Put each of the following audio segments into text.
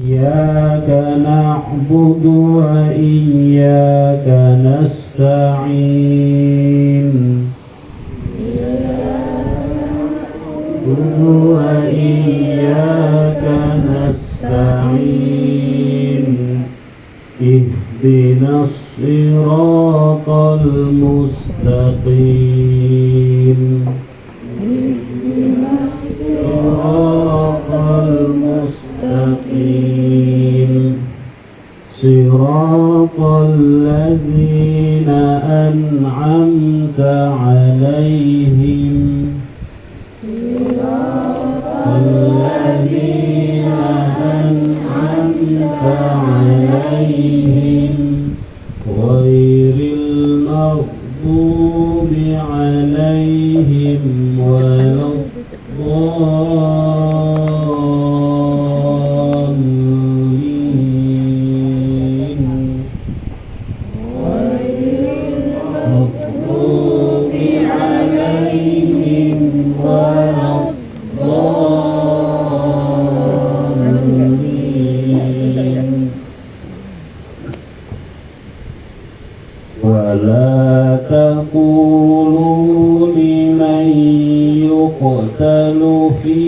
إياك نعبد وإياك نستعين وإياك نستعين اهدنا الصراط المستقيم الصراط المستقيم صراط الذين أنعمت عليهم الذين أنعمت عليهم غير المغضوب عليهم ولا الضالين المغضوب عليهم ولا الضالين ولا تقولوا لمن يقتل في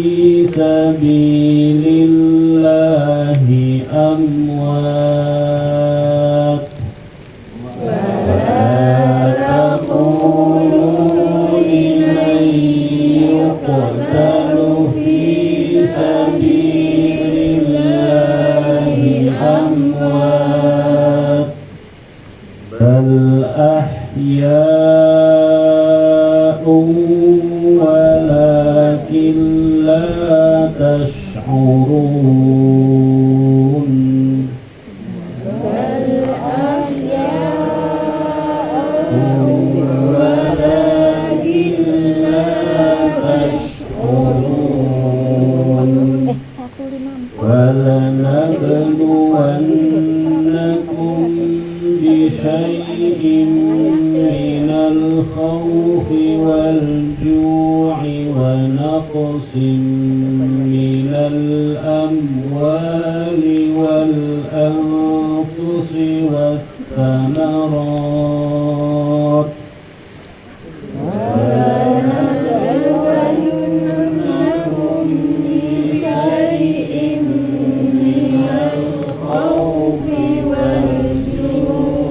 سبيل الله أموات ولا تقولوا لمن يقتل في سبيل الله أموات بل أحياء ولكن لا تشعرون بل أحياء ولكن لا تشعرون ولنبلونكم بشيء من الخوف والجوع ونقص من الأموال والأنفس والثمرات ولنبلونكم بشيء من الخوف والجوع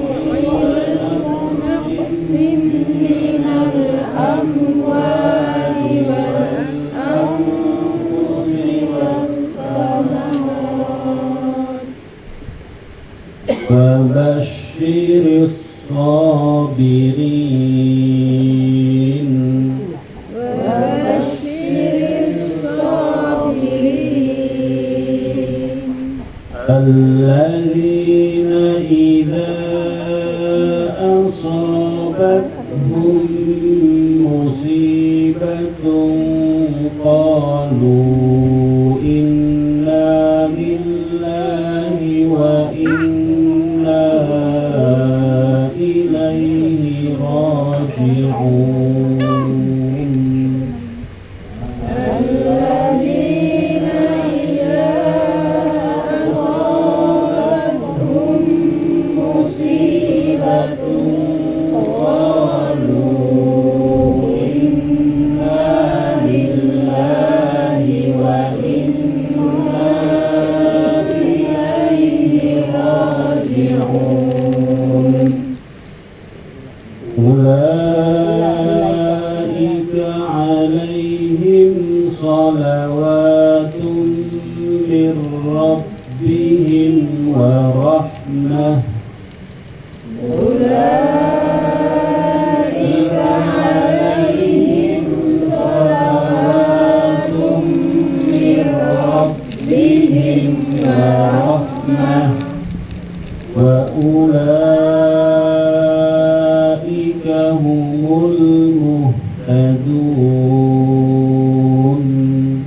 ونقص من الأموال والأنفس والثمرات وبشر الصابرين الذين إذا أصابتهم مصيبة قالوا إنا لله وإنا إليه راجعون الذين إذا أصابتهم مصيبة قالوا إنا لله وإنا إليه راجعون أولئك عليهم صلوات من ربهم ورحمة أولئك عليهم صلوات من ربهم ورحمة وأولئك هم المهتدون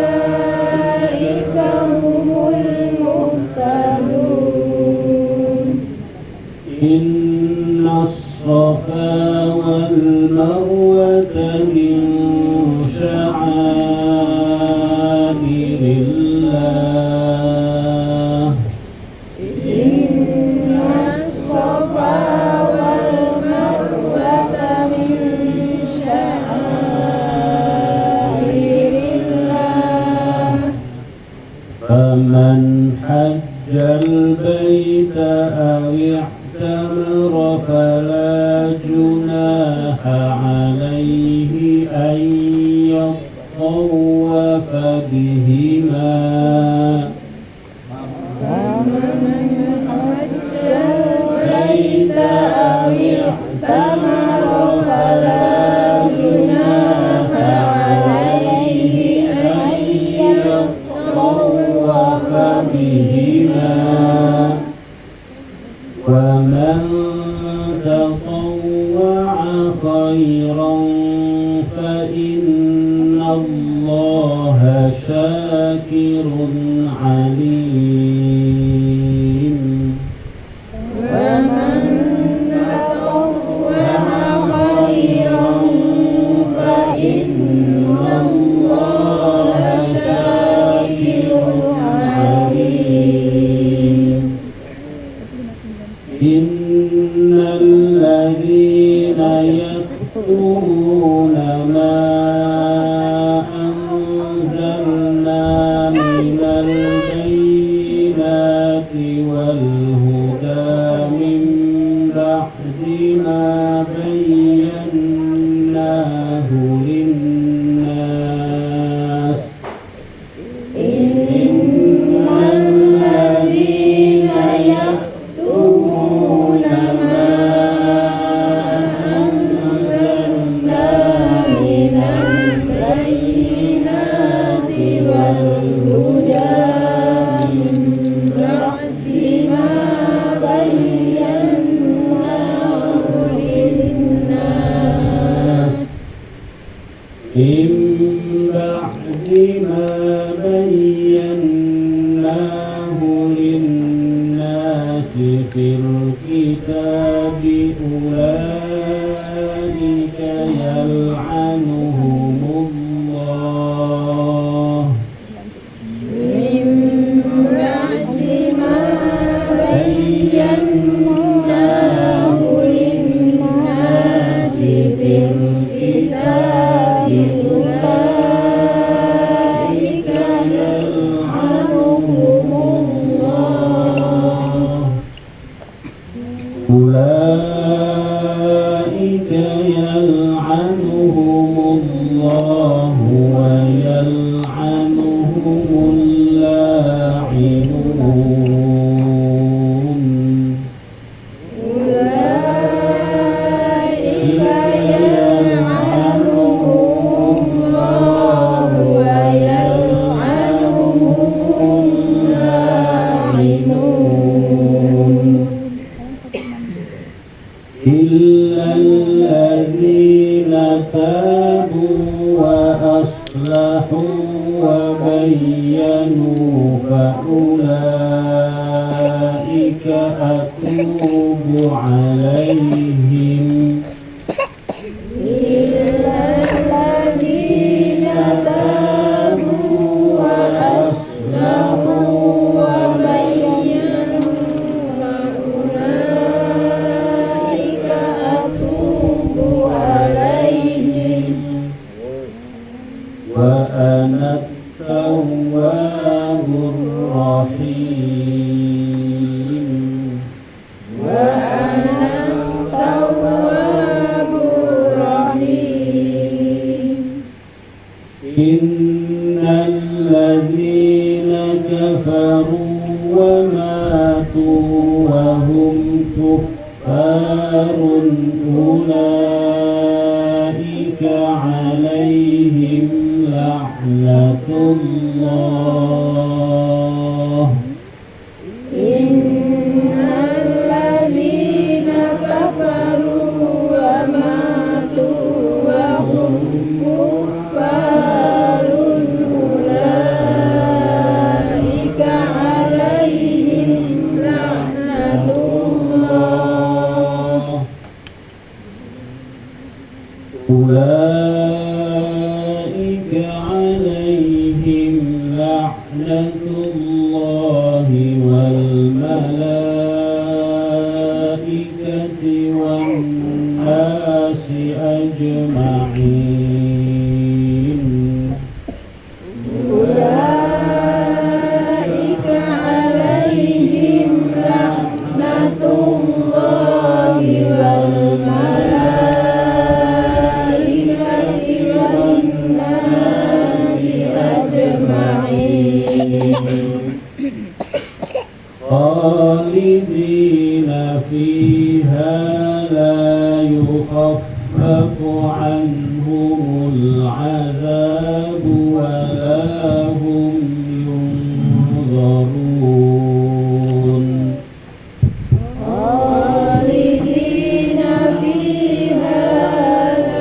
وأولئك هم المهتدون إن الصفا والمروة من شعائر الله إن الصفا والمروة من شعائر الله فمن حج البيت أو اعتمر فلا جناح عليه أن يطوف بهما فمن حج البيت أو اعتمر فلا جناح عليه أن يطوف بهما ومن تطوع خيرا فإن الله شاكر عليم ومن تطوع خيرا فإن الله شاكر عليم إن الذين يكتمون ما أنزلنا من البينات والهدى من بعد ما بيناه للناس إن الذين يكتمون ما أنزلنا من البينات والهدى من بعد ما بيناه للناس من بعد ما بيناه للناس في الكتاب أولئك يلعنهم الله من بعد ما بيناه للناس في الكتاب أولئك يلعنهم الله أولئك يلعنهم الله ويلعنهم اللاعنون أولئك يلعنهم الله ويلعنهم اللاعنون إلا الذين تابوا وأصلحوا وبينوا فأولئك أتوب عليهم إلا الذين تابوا وأصلحوا وبينوا فأولئك أتوب عليهم وأنا التواب الرحيم وأنا التواب الرحيم إن الذين كفروا وماتوا وهم كفار أولئك عليهم لعنة الله إن الذين كفروا وماتوا وهم كفار أولئك عليهم لعنة الله أولئك عليهم لعنة الله والملائكة والناس أجمعين أولئك عليهم لعنة الله والملائكة والناس أجمعين خالدين فيها لا يخفف عنهم العذاب ولا هم ينظرون خالدين فيها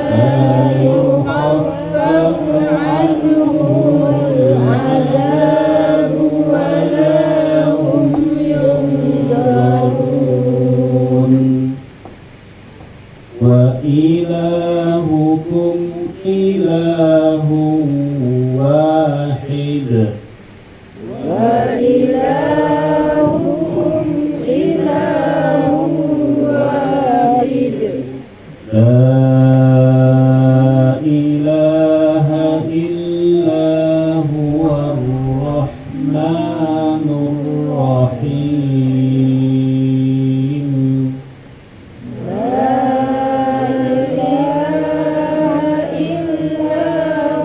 لا يخفف عنهم العذاب ولا هم ينظرون وإلهكم إله واحد وإلهكم إله واحد لا إله إلا هو الرحمن الرحيم لا إله إلا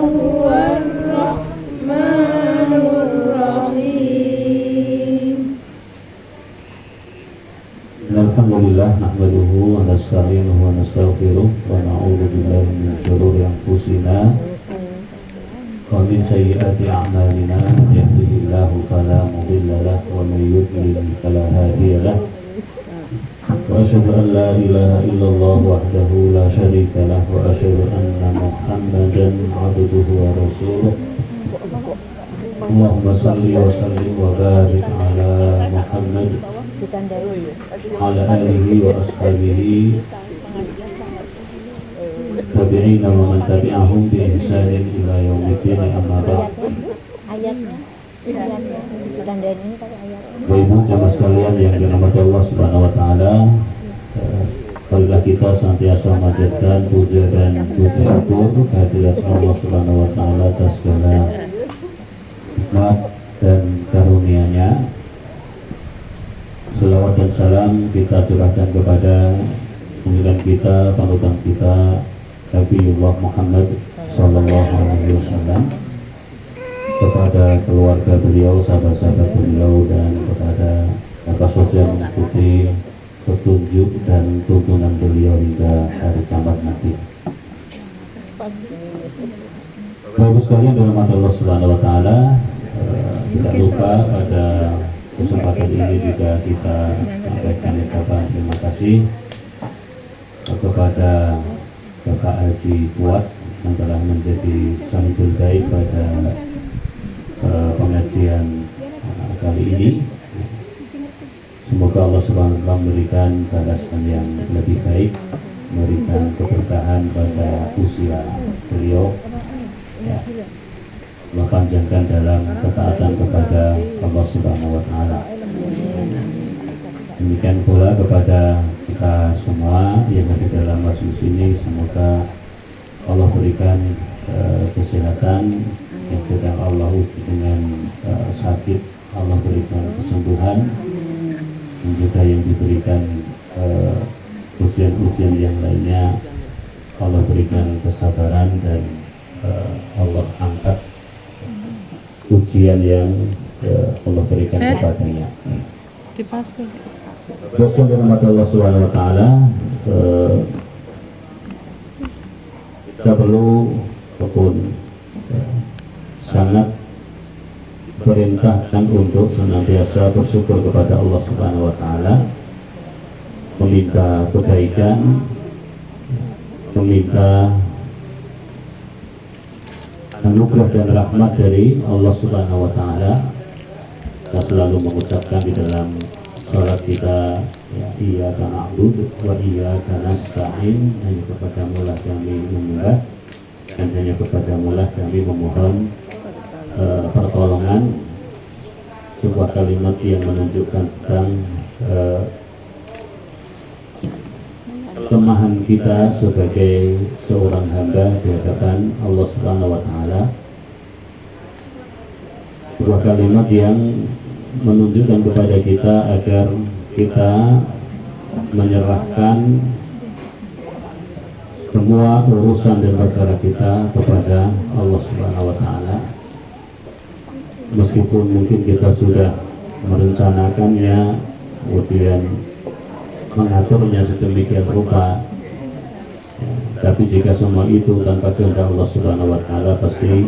هو الرحمن الرحيم Alhamdulillah nahmaduhu wa nasta'inuhu wa nastaghfiruh wa na'udzu billahi min shururi anfusina wa min sayyiati a'malina man yahdihillahu fala mudilla lahu wa man yudlil fala hadiya lahu wa asyhadu an la ilaha illallah wahdahu la syarika lahu wa asyhadu anna Muhammadan 'abduhu wa rasuluh. Allahumma salli wa sallim wa barik ala Muhammad ala alihi wa ashabihi tabi'ina wa man tabi'ahum bi ihsanin ila yaumiddin amma ba'd. Bapak Ibu jamaah sekalian yang dirahmati Allah Subhanahu wa taala, marilah kita senantiasa memanjatkan puja dan puji syukur kehadirat Allah Subhanahu wa taala atas segala nikmat dan karunia-Nya. Selawat dan salam kita curahkan kepada junjungan kita, panutan kita, Nabiullah Muhammad sallallahu alaihi wasallam, kepada keluarga beliau, sahabat-sahabat beliau, dan kepada siapa saja mengikuti petunjuk dan tuntunan beliau hingga hari kiamat nanti. Bapak sekalian dalam Allah Subhanahu wa taala, tidak lupa pada kesempatan ini juga kita sampaikan ucapan terima kasih kepada Bapak Haji Kuat yang telah menjadi sahibul gaib pada pengajian kali ini. Semoga Allah Subhanahu wa taala memberikan balasan yang lebih baik, memberikan keberkahan pada usia beliau, ya, Allah panjangkan dalam ketaatan kepada Allah Subhanahu wa taala. Demikian pula kepada kita semua yang ada dalam majelis ini, semoga Allah berikan kesehatan yang sedang Allah uji dengan sakit, Allah berikan kesembuhan, dan juga yang diberikan ujian-ujian yang lainnya Allah berikan kesabaran, dan Allah angkat ujian yang Allah berikan kepadanya. Dosen dirahmati Allah Subhanahu wa taala, kita perlu ataupun sangat perintahkan untuk senantiasa bersyukur kepada Allah Subhanahu wa taala, meminta kebaikan, meminta anugerah dan rahmat dari Allah Subhanahu wa taala. Kita selalu mengucapkan di dalam salat kita, ya, iyyaka na'budu wa iyyaka nasta'in, hanya kepadamu lah kami menyembah dan hanya kepadamu lah kami memohon pertolongan. sebuah kalimat yang menunjukkan tentang kelemahan kita sebagai seorang hamba di hadapan Allah Subhanahu wa Ta'ala. Sebuah kalimat yang menunjukkan kepada kita agar kita menyerahkan semua urusan dan perkara kita kepada Allah Subhanahu wa Ta'ala. Meskipun mungkin kita sudah merencanakannya, kemudian mengaturnya sedemikian rupa, tapi jika semua itu tanpa kehendak Allah Subhanahu wa Ta'ala pasti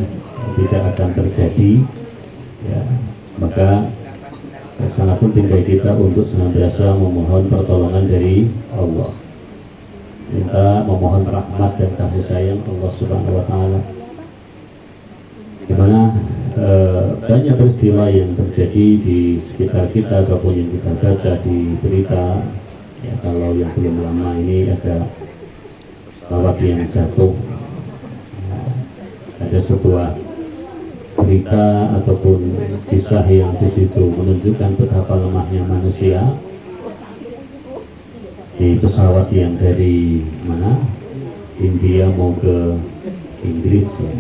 tidak akan terjadi. Ya, maka sangat penting bagi kita untuk senantiasa memohon pertolongan dari Allah, memohon rahmat dan kasih sayang Allah Subhanahu wa Ta'ala. Di mana banyak peristiwa yang terjadi di sekitar kita ataupun yang kita baca di berita. Ya, kalau yang belum lama ini ada pesawat yang jatuh, ada sebuah berita ataupun kisah yang di situ menunjukkan betapa lemahnya manusia. Di pesawat yang dari mana? India mau ke Inggris. Ya.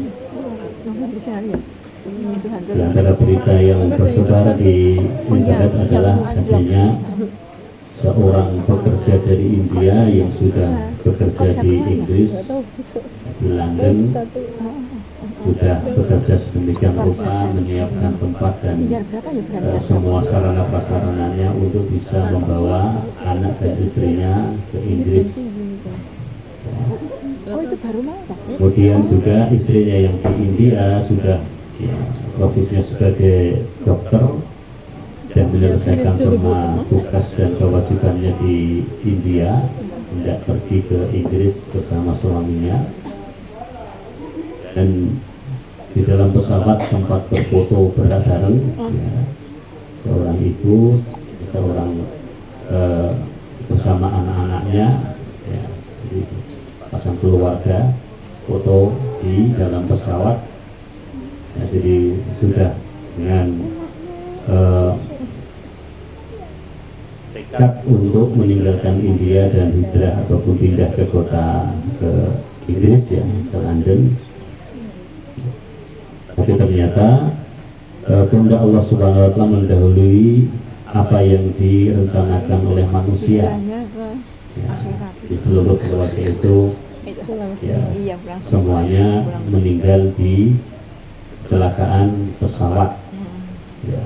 Di antara berita yang tersebar di internet adalah adanya seorang pekerja dari India yang sudah bekerja di Inggris, di London, sudah bekerja sedemikian rupa menyiapkan tempat dan semua sarana prasarananya untuk bisa membawa anak dan istrinya ke Inggris. Kemudian juga istrinya yang di India sudah profesinya sebagai dokter dan menyelesaikan semua tugas dan kewajibannya di India, tidak pergi ke Inggris bersama suaminya. Dan di dalam pesawat sempat berfoto bareng, ya, seorang ibu, seorang bersama anak-anaknya, ya, jadi pasang keluarga foto di dalam pesawat. Ya, jadi sudah dengan tekad untuk meninggalkan India dan hijrah ataupun pindah ke kota ke Inggris, ya, ke London. Tapi ternyata kehendak Allah Subhanahu wa Ta'ala mendahului apa yang direncanakan oleh manusia. Ya, di seluruh keluarga itu, ya, semuanya meninggal di kecelakaan pesawat. Ya,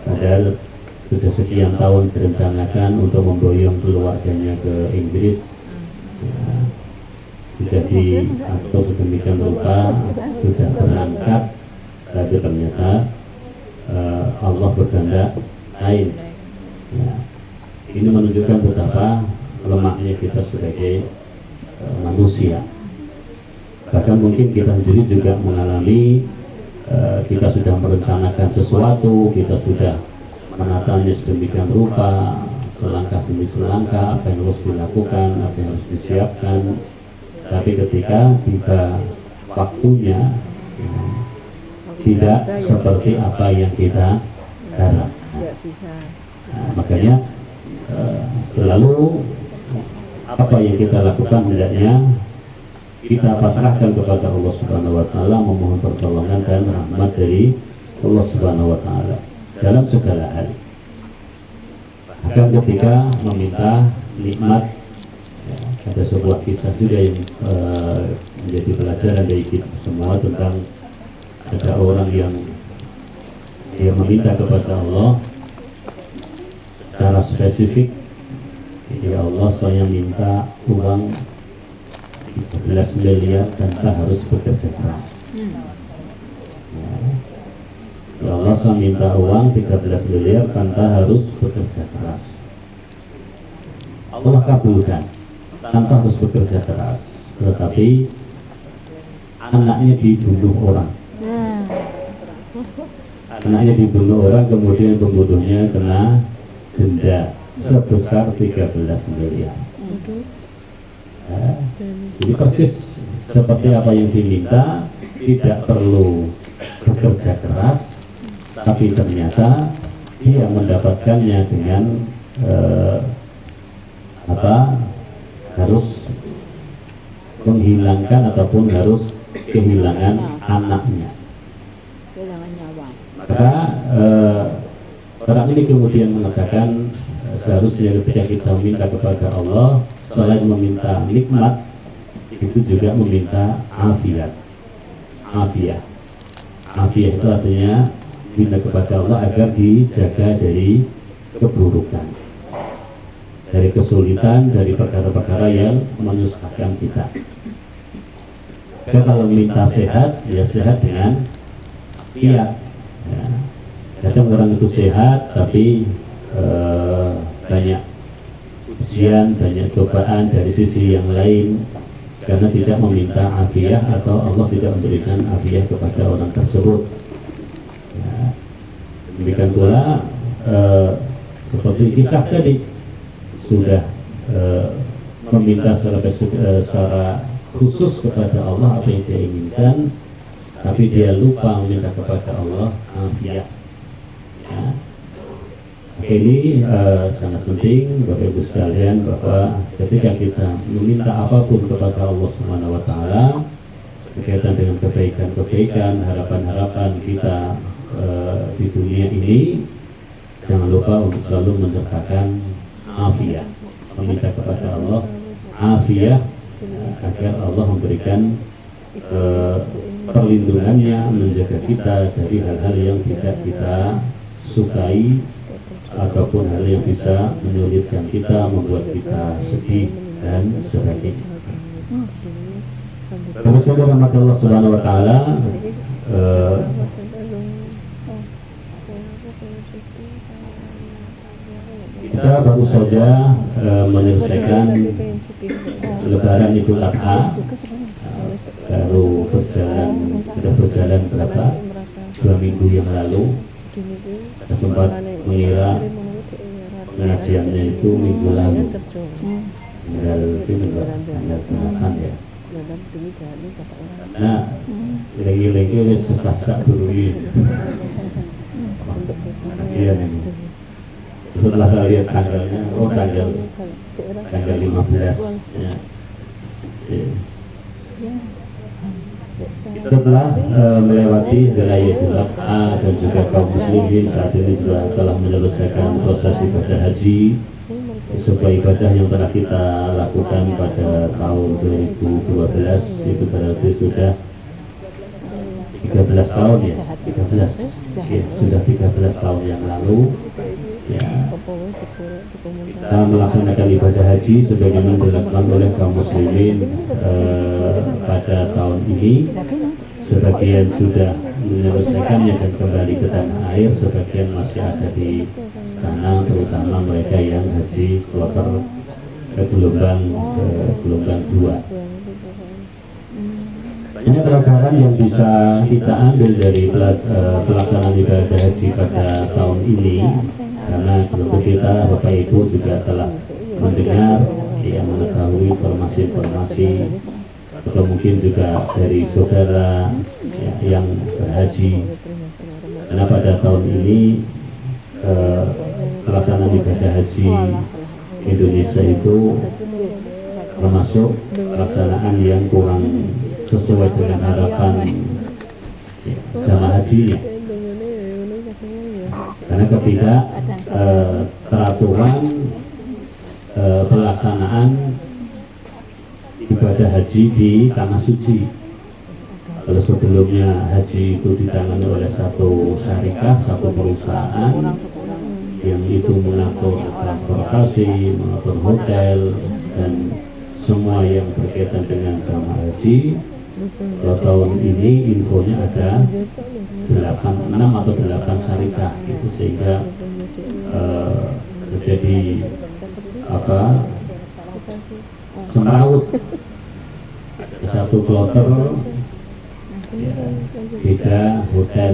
padahal sudah sekian tahun direncanakan untuk memboyong keluarganya ke Inggris. Ya, sudah diatur sedemikian rupa, sudah berangkat, tapi ternyata Allah berkehendak lain. Ya, ini menunjukkan betapa lemahnya kita sebagai manusia. Bahkan mungkin kita sendiri juga mengalami, kita sudah merencanakan sesuatu, kita sudah menatanya sedemikian rupa, selangkah demi selangkah, apa yang harus dilakukan, apa yang harus disiapkan. Tapi ketika tiba waktunya, ya, tidak seperti apa yang kita harapkan. Nah, makanya selalu apa yang kita lakukan hendaknya kita pasrahkan kepada Allah Subhanahu wa Ta'ala, memohon pertolongan dan rahmat dari Allah Subhanahu wa Ta'ala dalam segala hal. Bahkan ketika meminta nikmat, ya, ada sebuah kisah juga yang menjadi pelajaran dari kita semua tentang ada orang yang dia meminta kepada Allah secara spesifik. Ya Allah, saya minta uang 13 miliar tanpa harus bekerja keras. Ya Allah, saya minta uang 13 miliar tanpa harus bekerja keras. Allah kabulkan tanpa harus bekerja keras, tetapi anaknya dibunuh orang. Anaknya dibunuh orang, kemudian pembunuhnya kena denda sebesar 13 miliar. Ya, jadi persis seperti apa yang diminta, tidak perlu bekerja keras, tapi ternyata dia mendapatkannya dengan harus menghilangkan ataupun harus kehilangan anaknya. kehilangan nyawa. Maka orang ini kemudian mengatakan seharusnya ketika kita meminta kepada Allah, selain meminta nikmat, itu juga meminta afiat. Afiat itu artinya minta kepada Allah agar dijaga dari keburukan, dari kesulitan, dari perkara-perkara yang menyusahkan kita. Dan kalau minta sehat, ya sehat dengan afiat. Ya. Kadang orang itu sehat, tapi banyak ujian, banyak cobaan dari sisi yang lain, karena tidak meminta afiat atau Allah tidak memberikan afiat kepada orang tersebut. Ya. Demikian pula seperti kisah tadi, sudah meminta secara khusus kepada Allah apa yang dia inginkan, tapi dia lupa meminta kepada Allah afiat. Ya. Ini sangat penting Bapak Ibu sekalian, bahwa ketika kita meminta apapun kepada Allah Subhanahu wa taala berkaitan dengan kebaikan-kebaikan, harapan-harapan kita di dunia ini, jangan lupa untuk selalu menyertakan afiat, meminta kepada Allah afiat agar Allah memberikan perlindungannya, menjaga kita dari hal-hal yang tidak kita sukai ataupun hal yang bisa menyulitkan kita, membuat kita sedih dan sebagainya. Terus rahmat Allah Subhanahu wa taala, kita baru saja menyelesaikan Lebaran Idul Adha, sudah berjalan berapa? 2 minggu yang lalu. Kita sempat mengira pengajiannya itu minggu lalu, tanggal 8 ya. Nah, lagi-lagi sesasak dulu pengajian ini. Setelah saya lihat tanggalnya, oh tanggal 15 ya. Setelah melewati wilayah Idul Adha dan juga kaum muslimin saat ini sudah telah menyelesaikan proses ibadah haji, sebuah ibadah yang telah kita lakukan pada tahun 2012, itu berarti sudah 13 tahun ya, 13 ya, sudah 13 tahun yang lalu ya, kita melaksanakan ibadah haji sebagaimana dilakukan oleh kaum muslimin pada tahun ini. Sebagian sudah menyelesaikannya dan kembali ke tanah air, sebagian masih ada di sana, terutama mereka yang haji kloter gelombang 2. Ini pelajaran yang bisa kita ambil dari pelaksanaan ibadah haji pada tahun ini, karena tentu kita Bapak Ibu juga telah mendengar, yang mengetahui informasi-informasi, atau mungkin juga dari saudara ya, yang berhaji, karena pada tahun ini pelaksanaan ibadah haji Indonesia itu termasuk pelaksanaan yang kurang sesuai dengan harapan jamaah hajinya, karena ketidak teraturan pelaksanaan ibadah haji di tanah suci. Kalau sebelumnya haji itu ditangani oleh satu syarikah, satu perusahaan yang itu mengatur transportasi, mengatur hotel dan semua yang berkaitan dengan jamaah haji. Kalau tahun ini infonya ada 6 atau 8 syarikah, itu sehingga terjadi semrawut. Satu kloter ya, beda hotel,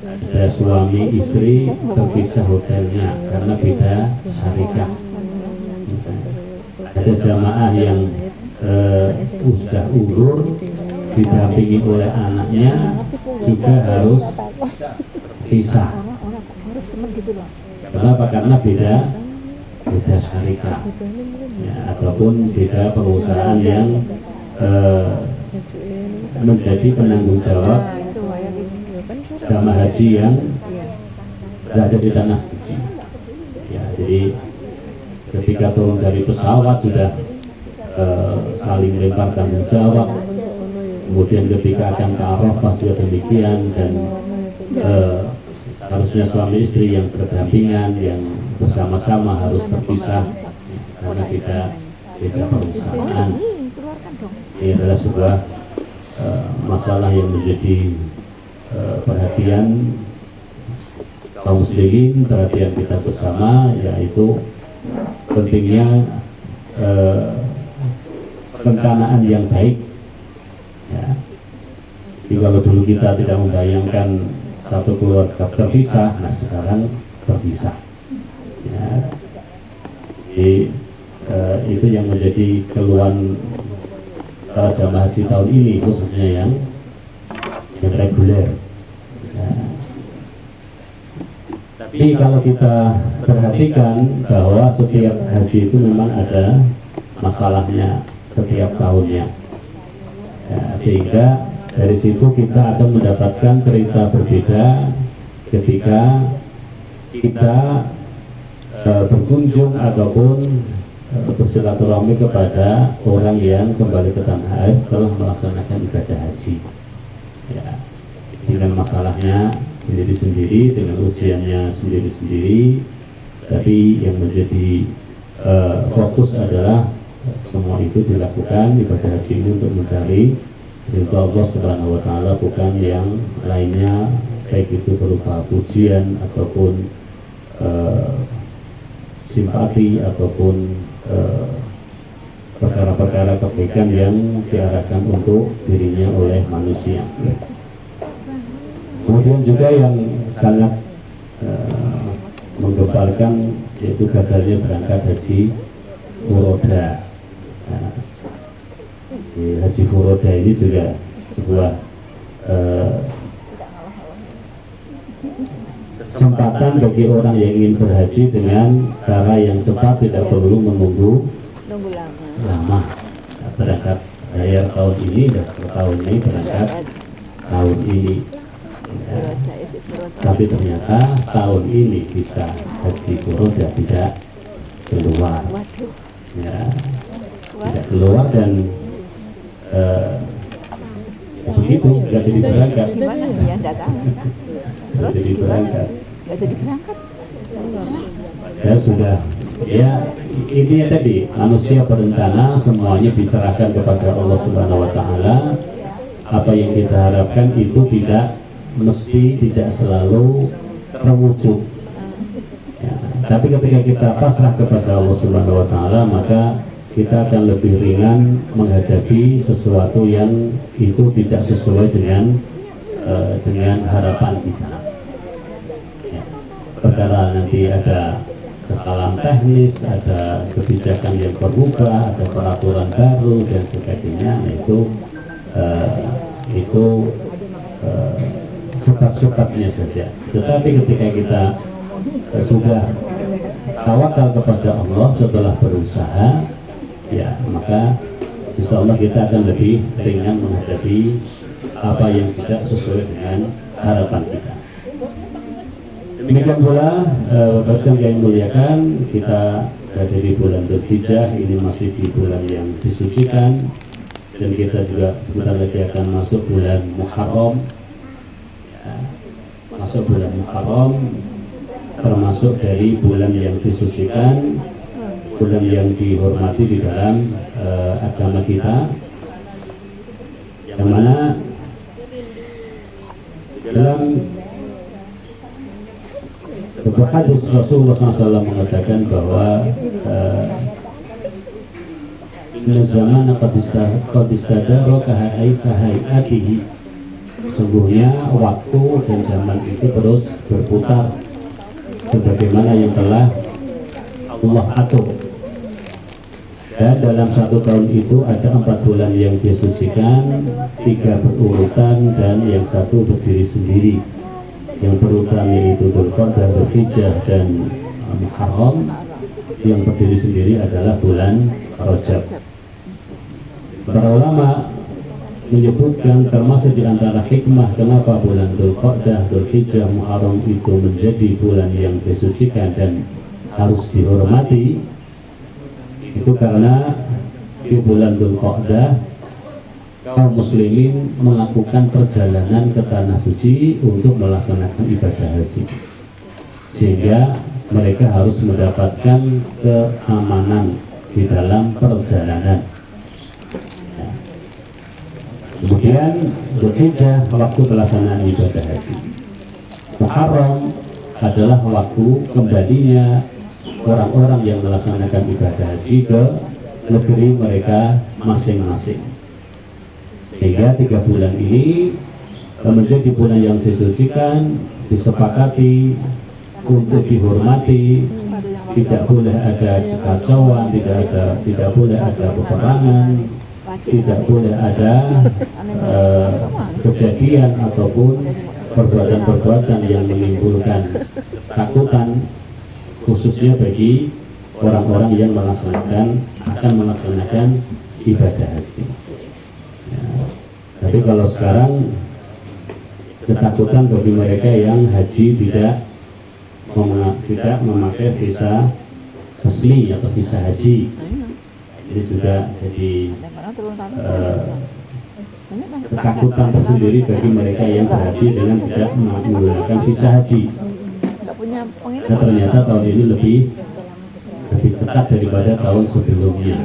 ada suami istri terpisah hotelnya karena beda syarikah. Ada jamaah yang sudah uzur didampingi oleh anaknya juga harus pisah. customer gitu loh. Kenapa? Karena beda syarikat ya, ataupun beda perusahaan yang menjadi penanggung jawab jamaah haji yang berada di tanah suci. Ya, jadi ketika turun dari pesawat sudah saling lempar tanggung jawab. Kemudian ketika akan ke Arafah juga demikian, dan harusnya suami istri yang berdampingan, yang bersama-sama harus terpisah karena beda perusahaan. Ini adalah sebuah masalah yang menjadi perhatian kaum muslimin, perhatian kita bersama, yaitu pentingnya perencanaan yang baik. Ya. Jadi kalau dulu kita tidak membayangkan satu keluarga terpisah, nah sekarang terpisah. Ya. Jadi itu yang menjadi keluhan para jamaah haji tahun ini, khususnya yang reguler. Ya. Tapi kalau kita perhatikan bahwa setiap haji itu memang ada masalahnya setiap tahunnya. Ya, sehingga dari situ kita akan mendapatkan cerita berbeda ketika kita berkunjung ataupun bersilaturahmi kepada orang yang kembali ke tanah air setelah melaksanakan ibadah haji. Ya, dengan masalahnya sendiri-sendiri, dengan ujiannya sendiri-sendiri, tapi yang menjadi fokus adalah semua itu dilakukan ibadah haji ini untuk mencari ridha Allah Subhanahu wa taala, bukan yang lainnya, baik itu berupa pujian ataupun simpati ataupun perkara-perkara kebaikan yang diarahkan untuk dirinya oleh manusia. Kemudian juga yang sangat menggemparkan yaitu gagalnya berangkat haji furoda. Nah, haji furoda ini juga sebuah kesempatan bagi orang yang ingin berhaji dengan cara yang cepat, tidak perlu menunggu lama. Nah, berangkat bayar tahun ini dan tahun ini berangkat tahun ini. Ya. Tapi ternyata tahun ini bisa haji furoda tidak keluar. Ya. Tidak keluar dan begitu nggak jadi berangkat. Gimana ya, nggak tahu. Terus Jadi berangkat. Nggak jadi berangkat. Ya sudah, ya ini ya tadi, manusia berencana, semuanya diserahkan kepada Allah Subhanahu wa taala. Apa yang kita harapkan itu tidak selalu terwujud. Ya, tapi ketika kita pasrah kepada Allah Subhanahu wa taala, maka kita akan lebih ringan menghadapi sesuatu yang itu tidak sesuai dengan harapan kita. Ya, perkara nanti ada kesalahan teknis, ada kebijakan yang berubah, ada peraturan baru dan sebagainya, itu sebab-sebabnya saja. Tetapi ketika kita sudah tawakal kepada Allah setelah berusaha, ya maka insya Allah kita akan lebih ringan menghadapi apa yang tidak sesuai dengan harapan kita. Demikian pula Bapak sekalian yang muliakan, kita berada di bulan Dzulhijjah, ini masih di bulan yang disucikan, dan kita juga sebentar lagi akan masuk bulan Muharram. Ya, masuk bulan Muharram termasuk dari bulan yang disucikan, bulan yang dihormati di dalam agama kita, yang mana dalam sebuah hadis Rasulullah SAW mengatakan bahwa inna zamana qad istadara kahayatihi, sesungguhnya waktu dan zaman itu terus berputar sebagaimana yang telah Allah atur. Dan dalam satu tahun itu ada 4 bulan yang disucikan, 3 berurutan dan yang 1 berdiri sendiri. yang berurutan yaitu Dzulqa'dah, Dzulhijjah dan Muharram. Yang berdiri sendiri adalah bulan Rajab. Para ulama menyebutkan termasuk di antara hikmah kenapa bulan Dzulqa'dah, Dzulhijjah, Muharram itu menjadi bulan yang disucikan dan harus dihormati, itu karena di bulan Dzulqa'dah kaum muslimin melakukan perjalanan ke tanah suci untuk melaksanakan ibadah haji, sehingga mereka harus mendapatkan keamanan di dalam perjalanan. Kemudian Dzulhijjah waktu pelaksanaan ibadah haji. Muharram adalah waktu kembalinya orang-orang yang melaksanakan ibadah haji ke negeri mereka masing-masing. Sehingga 3 bulan ini menjadi bulan yang disucikan, disepakati untuk dihormati, tidak boleh ada kekacauan, tidak boleh ada peperangan, tidak boleh ada kejadian ataupun perbuatan-perbuatan yang menimbulkan takutan, khususnya bagi orang-orang yang akan melaksanakan ibadah haji. Ya. Tapi kalau sekarang ketakutan bagi mereka yang haji tidak memakai visa resmi atau visa haji, ini juga jadi ketakutan tersendiri bagi mereka yang berhaji dengan tidak menggunakan visa haji. Dan ternyata tahun ini lebih ketat daripada tahun sebelumnya.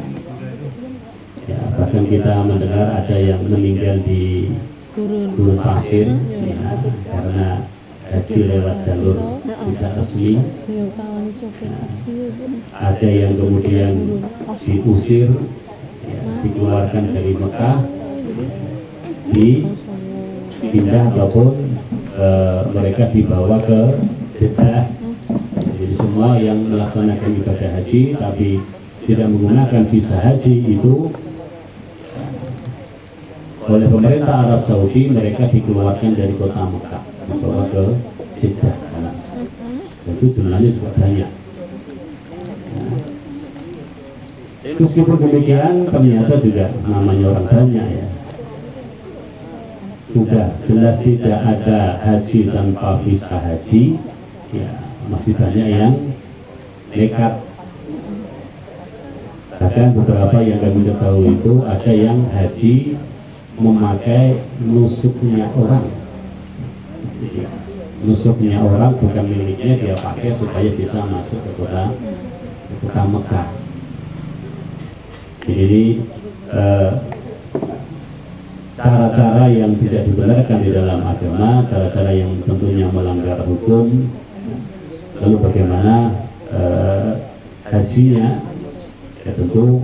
Ya, bahkan kita mendengar ada yang meninggal di gurun pasir ya, karena haji lewat jalur tidak resmi. Ada yang kemudian diusir, ya, dikeluarkan dari Mekah, dipindah ataupun mereka dibawa ke Jeddah. Jadi semua yang melaksanakan ibadah haji tapi tidak menggunakan visa haji itu oleh pemerintah Arab Saudi, mereka dikeluarkan dari kota Mekah, dibawa ke Jeddah. Itu jumlahnya juga banyak. Meskipun demikian, ternyata juga namanya orang banyak ya. Sudah jelas tidak ada haji tanpa visa haji, ya masih banyak yang nekat. Bahkan beberapa yang kami ketahui itu ada yang haji memakai nusuknya orang. Nusuknya orang bukan miliknya, dia pakai supaya bisa masuk ke kota Mekah. Jadi cara-cara yang tidak dibenarkan di dalam agama, cara-cara yang tentunya melanggar hukum. Lalu bagaimana hajinya? Ya tentu,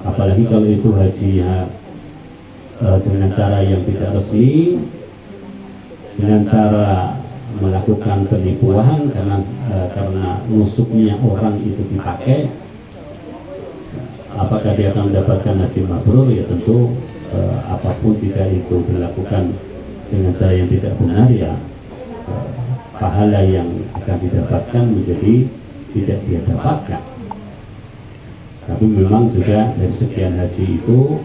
apalagi kalau itu hajinya dengan cara yang tidak resmi, dengan cara melakukan penipuan karena nusuknya orang itu dipakai, apakah dia akan mendapatkan haji mabrur? Ya tentu apapun jika itu dilakukan dengan cara yang tidak benar, ya pahala yang akan didapatkan menjadi tidak dia dapatkan. Tapi memang juga dari sekian haji itu,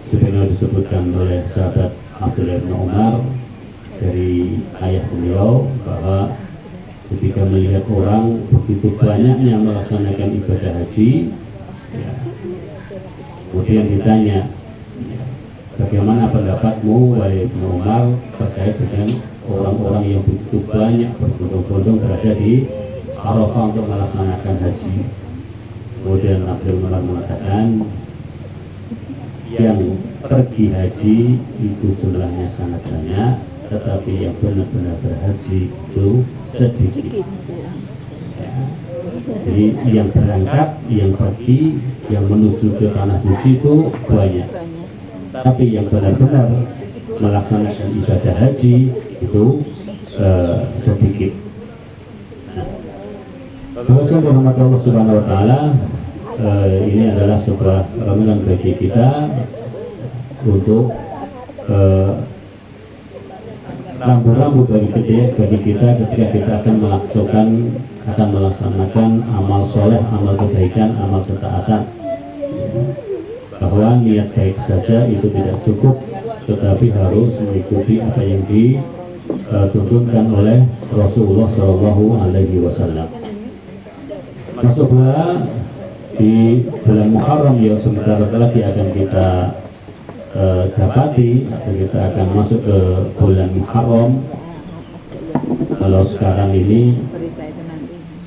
sebenarnya disebutkan oleh sahabat Abdullah bin Umar dari ayah beliau bahwa ketika melihat orang begitu banyaknya melaksanakan ibadah haji, ya, kemudian ditanya, bagaimana pendapatmu wahai Ibnu Umar terkait dengan orang-orang yang begitu banyak berbondong-bondong berada di Arafah untuk melaksanakan haji? Kemudian Abdul Umar mengatakan, yang pergi haji itu jumlahnya sangat banyak, tetapi yang benar-benar berhaji itu sedikit. Ya. Jadi yang berangkat, yang pergi, yang menuju ke tanah suci itu banyak, tapi yang benar-benar melaksanakan ibadah haji itu sedikit. Teruskan rahmat Allah Subhanahu Wa Taala, ini adalah sebuah ramalan bagi kita untuk rambu-rambu bagi kita ketika kita akan melaksanakan amal soleh, amal kebaikan, amal ketaatan. Bahwa niat baik saja itu tidak cukup, tetapi harus mengikuti apa yang dituntunkan oleh Rasulullah Shallallahu Alaihi Wasallam. Masuk pula di bulan Muharram yang sebentar lagi akan kita dapati, atau kita akan masuk ke bulan Muharram. Kalau sekarang ini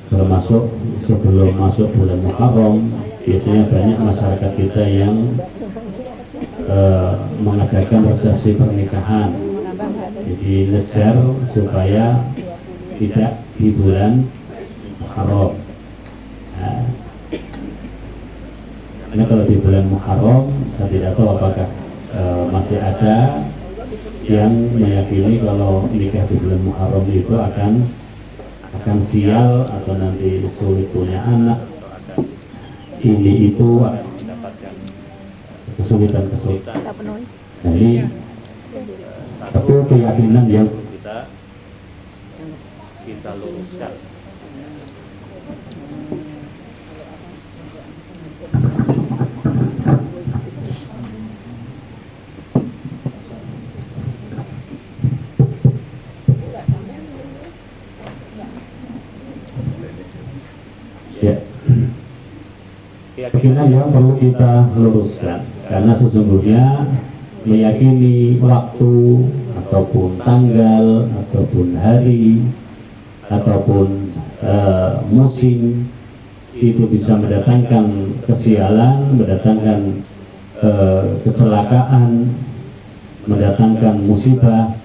termasuk sebelum masuk bulan Muharram, biasanya banyak masyarakat kita yang mengadakan resepsi pernikahan. Jadi ngejar supaya tidak di bulan Muharram. Nah, karena kalau di bulan Muharram, saya tidak tahu apakah masih ada yang meyakini kalau nikah di bulan Muharram itu akan sial atau nanti sulit punya anak, ini itu kesulitan. Jadi satu keyakinan yang kita luruskan. Keyakinan yang perlu kita luruskan, karena sesungguhnya meyakini waktu ataupun tanggal ataupun hari ataupun musim itu bisa mendatangkan kesialan, mendatangkan kecelakaan, mendatangkan musibah,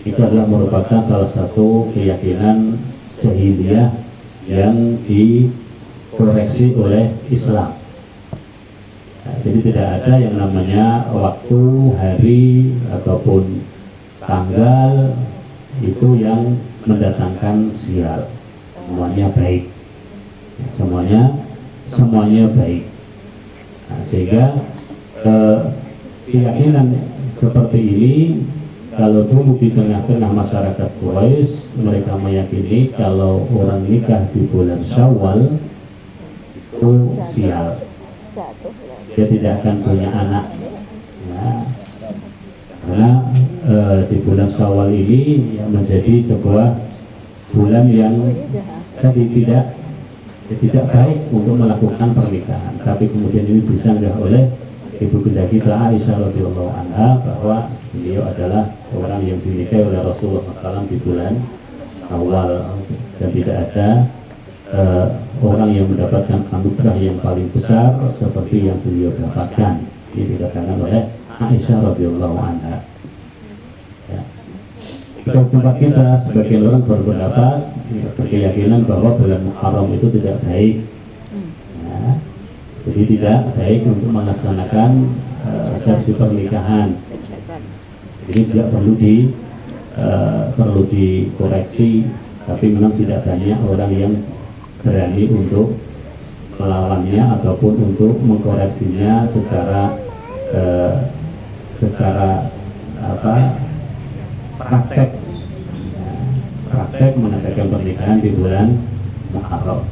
itu adalah merupakan salah satu keyakinan jahiliyah yang dikoreksi oleh Islam. Jadi tidak ada yang namanya waktu, hari, ataupun tanggal itu yang mendatangkan sial. Semuanya baik. Semuanya baik. Nah, sehingga keyakinan seperti ini, kalau dulu di tengah-tengah masyarakat Quraisy, mereka meyakini kalau orang nikah di bulan Syawal itu sial, dia tidak akan punya anak. Nah, karena di bulan Syawal ini menjadi sebuah bulan yang tadi tidak baik untuk melakukan pernikahan. Tapi kemudian ini disanggah oleh ibu bunda kita Aisyah radhiyallahu anha bahwa beliau adalah orang yang dinikahi oleh Rasulullah SAW di bulan Syawal, dan tidak ada orang yang mendapatkan anugerah yang paling besar seperti yang beliau dapatkan. Ini dikatakan oleh Aisyah radhiyallahu anha. Ya. Di tempat kita sebagian orang berpendapat, berkeyakinan bahwa bulan Muharram itu tidak baik. Ya. Jadi tidak baik untuk melaksanakan resepsi pernikahan. Jadi juga perlu dikoreksi, tapi memang tidak banyak orang yang berani untuk melawannya ataupun untuk mengkoreksinya secara praktek mengadakan pernikahan di bulan Muharram.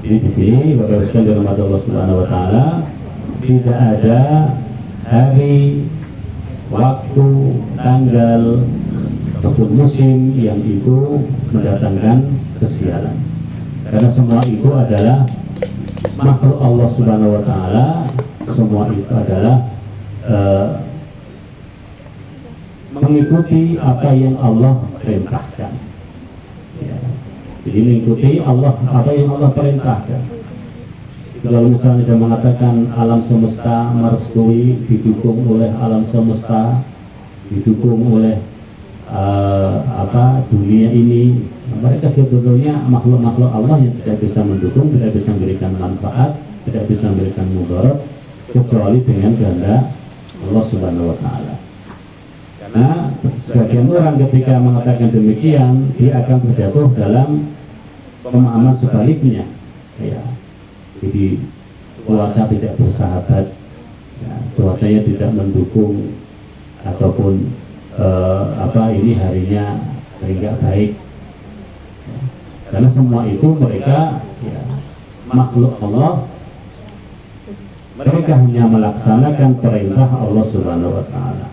Jadi di sini Bapak Ibu sekalian dirahmati Allah Subhanahu wa taala, tidak ada hari, waktu, tanggal ataupun musim yang itu mendatangkan kesialan. Karena semua itu adalah makhluk Allah Subhanahu wa taala, semua itu adalah mengikuti apa yang Allah perintahkan. Ya. Jadi mengikuti apa yang Allah perintahkan. Kalau misalnya dia mengatakan alam semesta merestui, didukung oleh alam semesta, didukung oleh dunia ini, mereka sebetulnya makhluk-makhluk Allah yang tidak bisa mendukung, tidak bisa memberikan manfaat, tidak bisa memberikan mudarat kecuali dengan kehendak Allah Subhanahu wa taala. Karena sebagian orang ketika mengatakan demikian, dia akan terjatuh dalam pemahaman sebaliknya. Ya. Jadi cuaca tidak bersahabat, ya, cuacanya tidak mendukung ataupun ini harinya nggak baik, karena semua itu mereka ya, makhluk Allah, mereka hanya melaksanakan perintah Allah Subhanahu wa Ta'ala.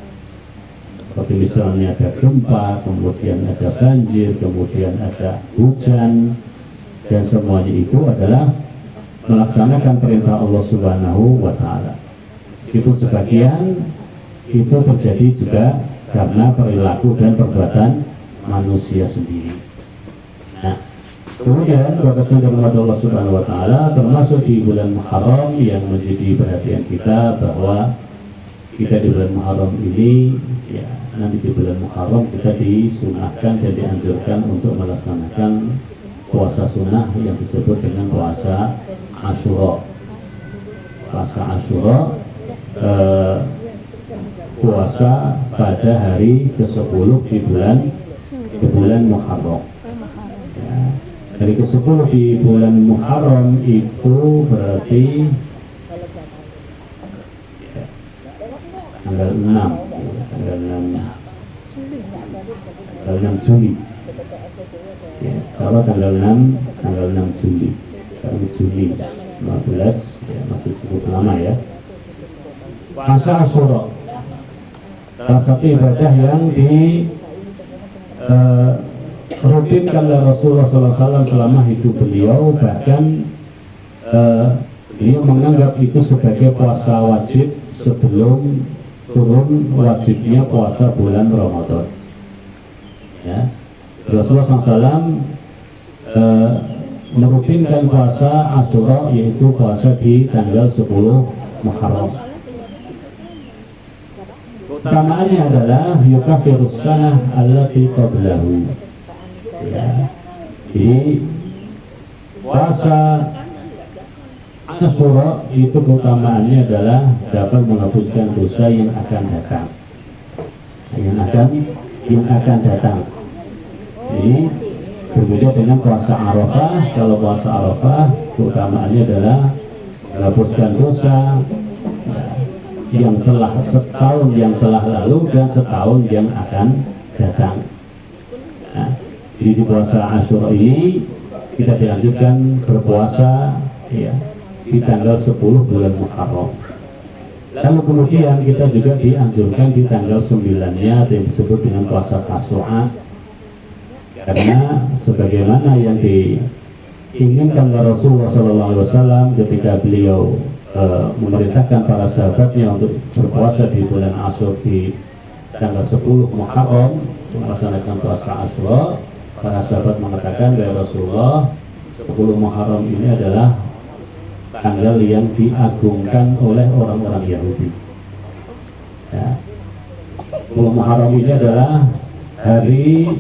Seperti misalnya ada gempa, kemudian ada banjir, kemudian ada hujan, dan semuanya itu adalah melaksanakan perintah Allah Subhanahu wa Ta'ala. Meskipun sebagian itu terjadi juga karena perilaku dan perbuatan manusia sendiri. Nah, kemudian berkesan kepada Allah Subhanahu wa Ta'ala, termasuk di bulan Muharram yang menjadi perhatian kita, bahwa kita di bulan Muharram ini, ya nanti di bulan Muharram kita disunahkan dan dianjurkan untuk melaksanakan puasa sunnah yang disebut dengan puasa Asyura. Puasa Asyura, puasa pada hari ke-10 di bulan Muharram. Ya, hari ke-10 di bulan Muharram itu berarti ya, tanggal 6 Juli. Ya, kalau tanggal 6 Juli. Juli 15 ya, masih cukup lama ya. Puasa Asyura, salah satu ibadah yang rutinkan oleh Rasulullah SAW selama hidup beliau, bahkan beliau menganggap itu sebagai puasa wajib sebelum turun wajibnya puasa bulan Ramadan. Ya, Rasulullah SAW merutinkan puasa Asyura, yaitu puasa di tanggal 10 Muharram. Utamaannya adalah yukafirus sanah allati qablahu. Ya. Jadi puasa Asyura itu keutamaannya adalah dapat menghapuskan dosa yang akan datang. Yang akan datang. Jadi berbeda dengan puasa Arafah. Kalau puasa Arafah keutamaannya adalah menghapuskan dosa yang telah setahun yang telah lalu dan setahun yang akan datang. Nah, jadi di puasa Asyura ini kita dianjurkan berpuasa ya, di tanggal 10 bulan Muharram. Lalu kemudian kita juga dianjurkan di tanggal 9-nya yang disebut dengan puasa Tasu'a, karena sebagaimana yang diinginkan oleh Rasulullah SAW ketika beliau memerintahkan para sahabatnya untuk berpuasa di bulan Asyura di tanggal 10 Muharram melaksanakan puasa Asyura. Para sahabat mengatakan, ya Rasulullah, 10 Muharram ini adalah tanggal yang diagungkan oleh orang-orang Yahudi. Ya. 10 Muharram ini adalah hari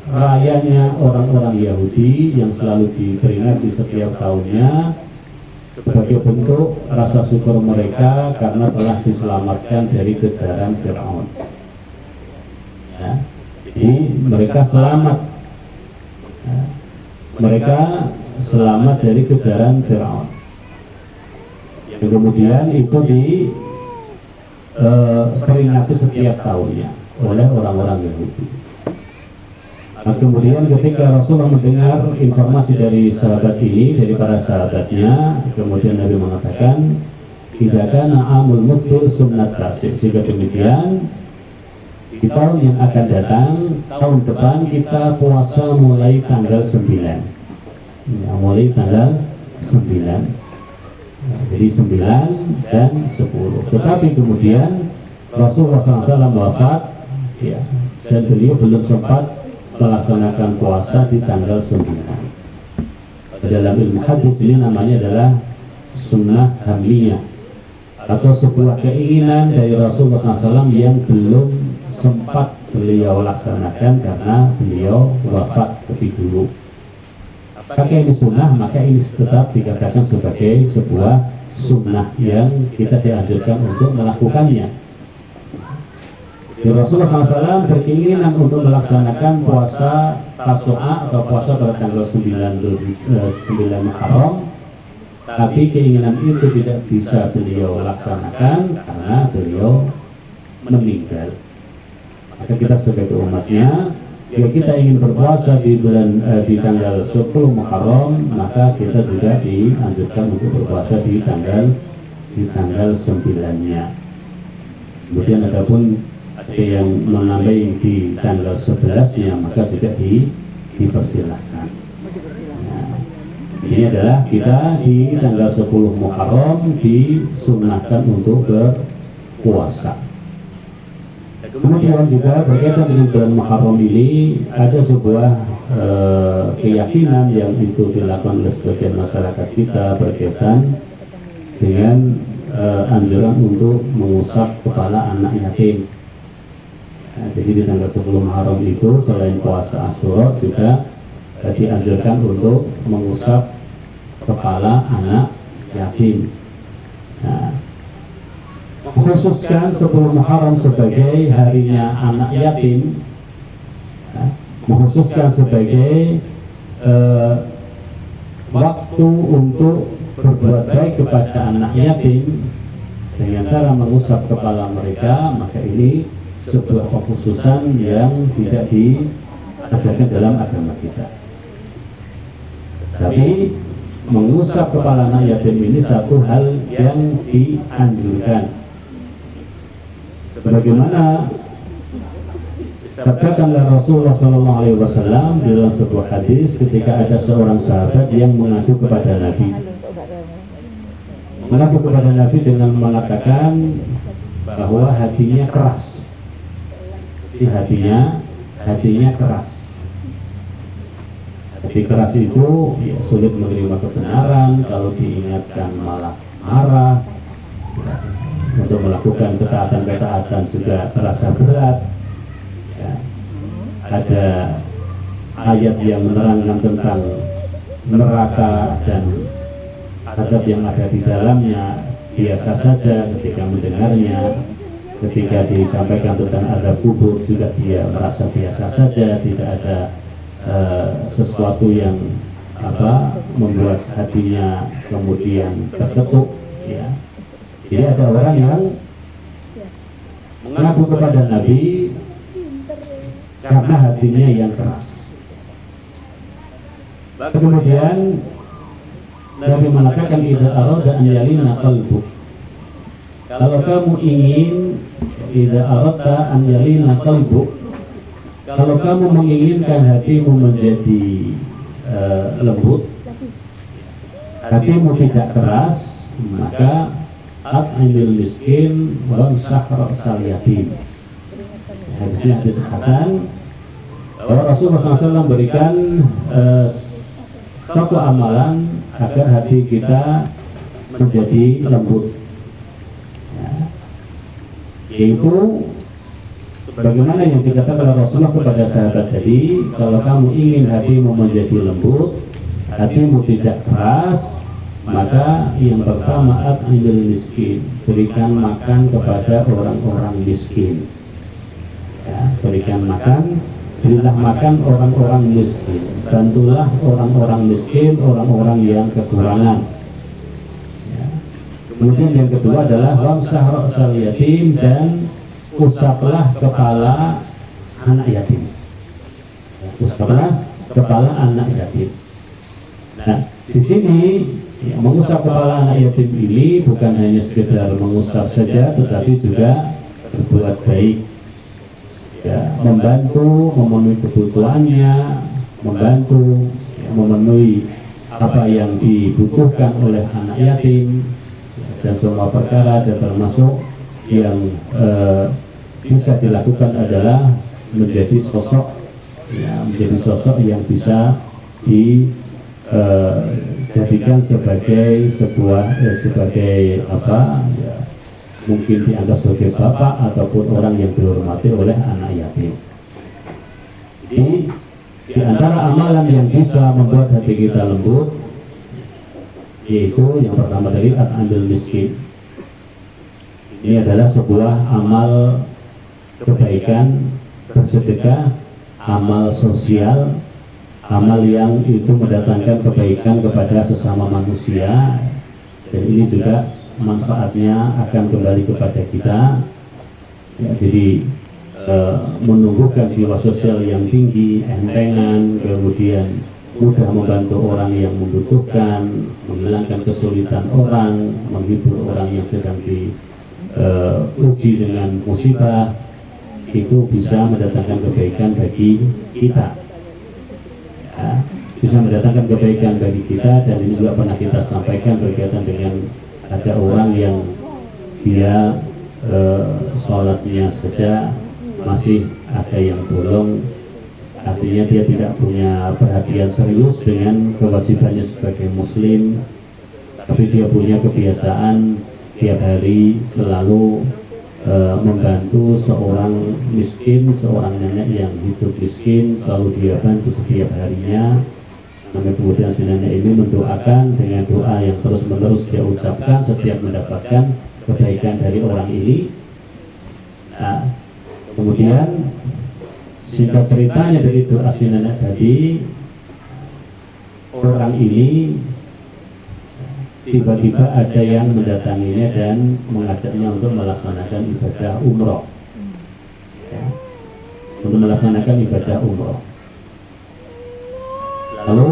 rayanya orang-orang Yahudi yang selalu diperingati setiap tahunnya sebagai bentuk rasa syukur mereka karena telah diselamatkan dari kejaran Fir'aun. Ya. Jadi mereka selamat. Ya. Mereka selamat dari kejaran Fir'aun. Yang kemudian itu diperingati setiap tahunnya oleh orang-orang Yahudi. Nah, kemudian ketika Rasulullah mendengar informasi dari sahabat ini, dari para sahabatnya, kemudian Nabi mengatakan, tidak akan amul mudbir sunnat kasih. Jika demikian, di tahun yang akan datang, tahun depan kita puasa mulai tanggal 9. Ya, mulai tanggal 9. Nah, jadi 9 dan 10. Tetapi kemudian Rasulullah SAW wafat, ya, dan beliau belum sempat melaksanakan puasa di tanggal 9. Dalam ilmu hadis ini namanya adalah sunnah hamliyah, atau sebuah keinginan dari Rasulullah SAW yang belum sempat beliau laksanakan karena beliau wafat lebih dulu. Maka ini sunnah, maka ini tetap dikatakan sebagai sebuah sunnah yang kita dianjurkan untuk melakukannya. Rasulullah SAW berkeinginan untuk melaksanakan puasa Tasu'a atau puasa pada tanggal 9 Muharram, tapi keinginan itu tidak bisa beliau laksanakan karena beliau meninggal. Maka kita sebagai umatnya, jika kita ingin berpuasa di tanggal 10 Muharram, maka kita juga dianjurkan untuk berpuasa di tanggal 9-nya. Kemudian adapun ada yang menambahi di tanggal 11-nya, maka juga dipersilahkan. Nah, ini adalah kita di tanggal 10 Muharram disunahkan untuk berpuasa. Kemudian juga berkaitan dengan bulan Muharram ini ada sebuah keyakinan yang itu dilakukan oleh sebagian masyarakat kita berkaitan dengan anjuran untuk mengusap kepala anak yatim. Nah, jadi di tanggal 10 Muharram itu selain puasa Asyura juga dianjurkan untuk mengusap kepala anak yatim. Nah, khususkan 10 Muharram sebagai harinya anak yatim, nah, mengkhususkan sebagai waktu untuk berbuat baik kepada anak yatim dengan cara mengusap kepala mereka, maka ini sebuah kekhususan yang tidak diajarkan dalam agama kita. Tapi mengusap kepala anak yatim ini satu hal yang dianjurkan. Bagaimana katakanlah Rasulullah SAW di dalam sebuah hadis ketika ada seorang sahabat yang mengadu kepada Nabi dengan mengatakan bahwa hatinya keras. Jadi hatinya keras. Hati keras itu ya, sulit menerima kebenaran, kalau diingatkan malah marah. Untuk melakukan ketaatan juga terasa berat. Ya. Ada ayat yang menerangkan tentang neraka dan azab yang ada di dalamnya, biasa saja ketika mendengarnya. Ketika disampaikan tentang azab kubur juga dia merasa biasa saja, tidak ada sesuatu yang membuat hatinya kemudian terketuk. Ya. Jadi ada orang yang mengaku kepada Nabi karena hatinya yang keras. Kemudian Nabi mengatakan idza arada an yalina qalbuk. Kalau kamu ingin idza aradta an yalina qalbuk, kalau kamu menginginkan hatimu menjadi lembut, hatimu tidak keras, maka at'imil miskin wansah ra'sal yatim. Hadisnya hadis Hasan bahwa Rasulullah SAW berikan satu amalan agar hati kita menjadi lembut, ya, yaitu bagaimana yang dikatakan oleh Rasulullah kepada sahabat tadi, kalau kamu ingin hatimu menjadi lembut, hatimu tidak keras, maka yang pertama at'imil miskin, berikan makan kepada orang-orang miskin. Ya, berilah makan orang-orang miskin, bantulah orang-orang miskin, orang-orang yang kekurangan. Ya. Kemudian yang kedua adalah wamsah ra'sal yatim, dan usaplah kepala anak yatim. Ya, usaplah kepala anak yatim. Nah, di sini ya, mengusap kepala anak yatim ini bukan hanya sekedar mengusap saja, tetapi juga berbuat baik. Ya, membantu memenuhi kebutuhannya, membantu ya, memenuhi apa yang dibutuhkan oleh anak yatim, dan semua perkara, dan termasuk yang bisa dilakukan adalah menjadi sosok, ya, menjadi sosok yang bisa dijadikan sebagai sebuah sebagai apa ya, mungkin dianggap sebagai bapak ataupun orang yang dihormati oleh anak yatim. Jadi di antara amalan yang bisa membuat hati kita lembut, yaitu yang pertama dari at'imil miskin. Ini adalah sebuah amal kebaikan, bersedekah, amal sosial, amal yang itu mendatangkan kebaikan kepada sesama manusia, dan ini juga manfaatnya akan kembali kepada kita. Ya, jadi menumbuhkan jiwa sosial yang tinggi, entengan, kemudian mudah membantu orang yang membutuhkan, menghilangkan kesulitan orang, menghibur orang yang sedang diuji dengan musibah, itu bisa mendatangkan kebaikan bagi kita. Ya, bisa mendatangkan kebaikan bagi kita. Dan ini juga pernah kita sampaikan berkaitan dengan ada orang yang dia sholatnya saja masih ada yang bolong, artinya dia tidak punya perhatian serius dengan kewajibannya sebagai muslim, tapi dia punya kebiasaan tiap hari selalu membantu seorang miskin, seorang nenek yang hidup miskin, selalu dia bantu setiap harinya. Sampai kemudian si nenek ini mendoakan dengan doa yang terus-menerus dia ucapkan setiap mendapatkan kebaikan dari orang ini. Nah, kemudian singkat ceritanya dari doa si nenek tadi, orang ini tiba-tiba ada yang mendatanginya dan mengajaknya untuk melaksanakan ibadah umroh, ya, untuk melaksanakan ibadah umroh. Lalu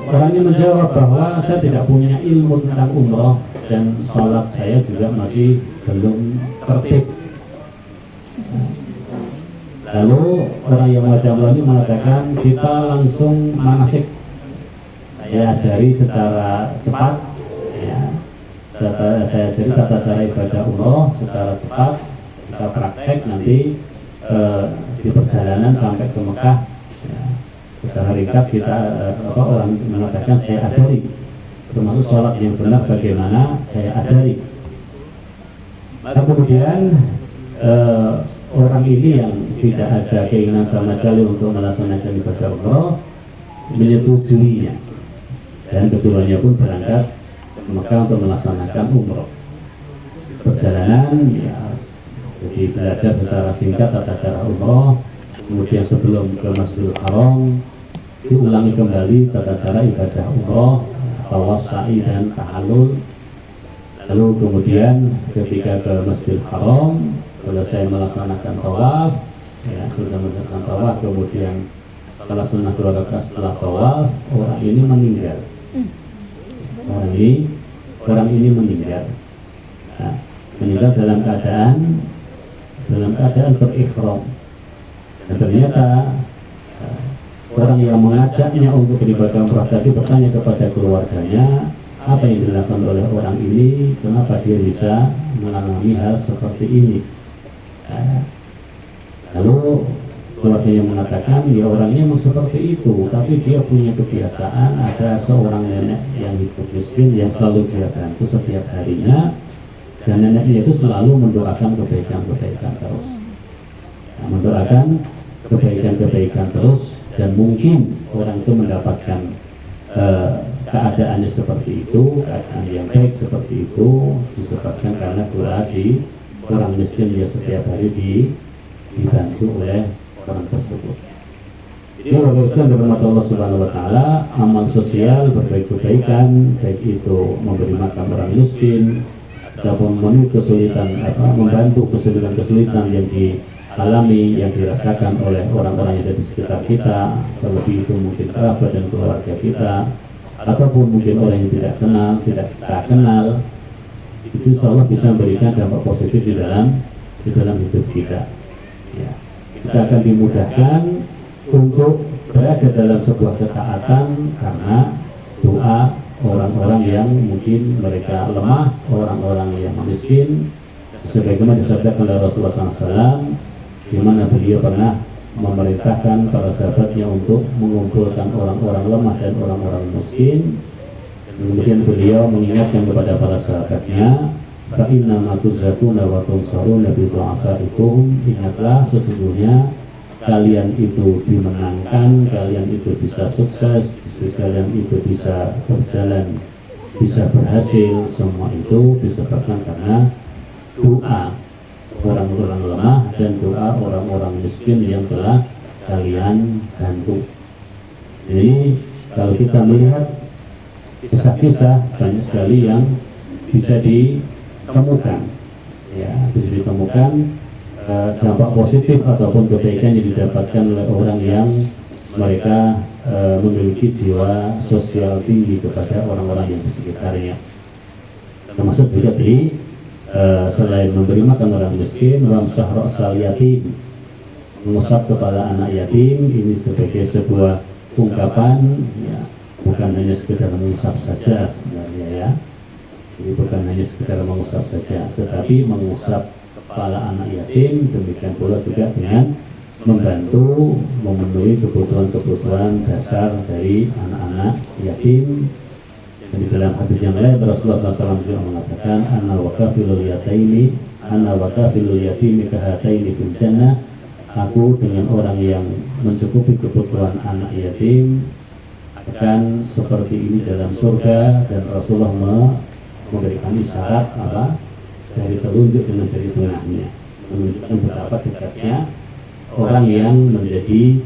orangnya menjawab bahwa saya tidak punya ilmu tentang umroh dan sholat saya juga masih belum tertib. Lalu orang yang macam ini mengatakan, kita langsung manasik, saya ajari secara cepat, ya, saya ajari tata cara ibadah umroh secara cepat, kita praktek nanti di perjalanan sampai ke Mekah, ya, secara ringkas kita orang mengatakan saya ajari, termasuk sholat yang benar bagaimana saya ajari. Nah, kemudian orang ini yang tidak ada keinginan sama sekali untuk melaksanakan ibadah umroh menyetujuinya, dan keduanya pun berangkat ke Mekah untuk melaksanakan umroh. Perjalanan, ya, jadi belajar secara singkat tata cara umroh, kemudian sebelum ke Masjidil Haram diulangi kembali tata cara ibadah umroh, tawaf, sa'i, dan tahallul. Lalu kemudian ketika ke Masjidil Haram selesai melaksanakan tawaf, ya, selesai melaksanakan tawaf, kemudian setelah sunnah 2 rakaat setelah tawaf, orang ini meninggal. Orang ini meninggal. Nah, meninggal dalam keadaan berikhram. Dan ternyata orang yang mengajaknya untuk beribadah umrah tadi bertanya kepada keluarganya, apa yang dilakukan oleh orang ini, kenapa dia bisa mengalami hal seperti ini. Lalu keluarganya mengatakan, ya orangnya memang seperti itu, tapi dia punya kebiasaan, ada seorang nenek yang hidup miskin yang selalu dia bantu setiap harinya, dan neneknya itu selalu mendoakan kebaikan-kebaikan terus, nah, mendoakan kebaikan-kebaikan terus, dan mungkin orang itu mendapatkan keadaannya seperti itu, keadaan yang baik seperti itu disebabkan karena doa si orang miskin yang setiap hari dibantu oleh orang tersebut. Jadi Rasulullah berkata Allah Subhanahu Wa Taala, amal sosial berbaik kebaikan, baik itu memberi makan orang miskin ataupun membantu kesulitan-kesulitan yang dialami, yang dirasakan oleh orang-orang yang ada di sekitar kita, terlebih itu mungkin kerabat dan keluarga kita, ataupun mungkin orang yang tidak kita kenal, itu insya Allah bisa memberikan dampak positif di dalam hidup kita. Ya, kita akan dimudahkan untuk berada dalam sebuah ketaatan karena doa orang-orang yang mungkin mereka lemah, orang-orang yang miskin, sebagaimana disabdakan oleh Rasulullah SAW, di mana beliau pernah memerintahkan para sahabatnya untuk mengumpulkan orang-orang lemah dan orang-orang miskin. Kemudian beliau mengingatkan kepada para sahabatnya, fa inna ma tuzakuna wa tunsaruna bi du'afaikum, ingatlah sesungguhnya kalian itu dimenangkan, kalian itu bisa sukses, kalian itu bisa berjalan, bisa berhasil, semua itu disebabkan karena doa orang-orang lemah dan doa orang-orang miskin yang telah kalian bantu. Jadi kalau kita melihat kisah-kisah banyak sekali yang bisa ditemukan, ya, bisa ditemukan dampak positif ataupun kebaikan yang didapatkan oleh orang yang mereka memiliki jiwa sosial tinggi kepada orang-orang yang di sekitarnya. Termasuk juga tadi selain memberi makan orang miskin, wamsah ra'sal yatim, mengusap kepala anak yatim, ini sebagai sebuah ungkapan ya, bukan hanya sekedar mengusap saja sebenarnya ya. Jadi bukan hanya sekedar mengusap saja, tetapi mengusap kepala anak yatim, demikian pula juga dengan membantu memenuhi kebutuhan-kebutuhan dasar dari anak-anak yatim. Dan di dalam hadis yang lain Rasulullah SAW juga mengatakan anna wakafilul yatimi kahataini fil jannah, aku dengan orang yang mencukupi kebutuhan anak yatim akan seperti ini dalam surga. Dan Rasulullah memberikan isyarat apa dari telunjuk dengan jari tengahnya, menunjukkan betapa dekatnya orang yang menjadi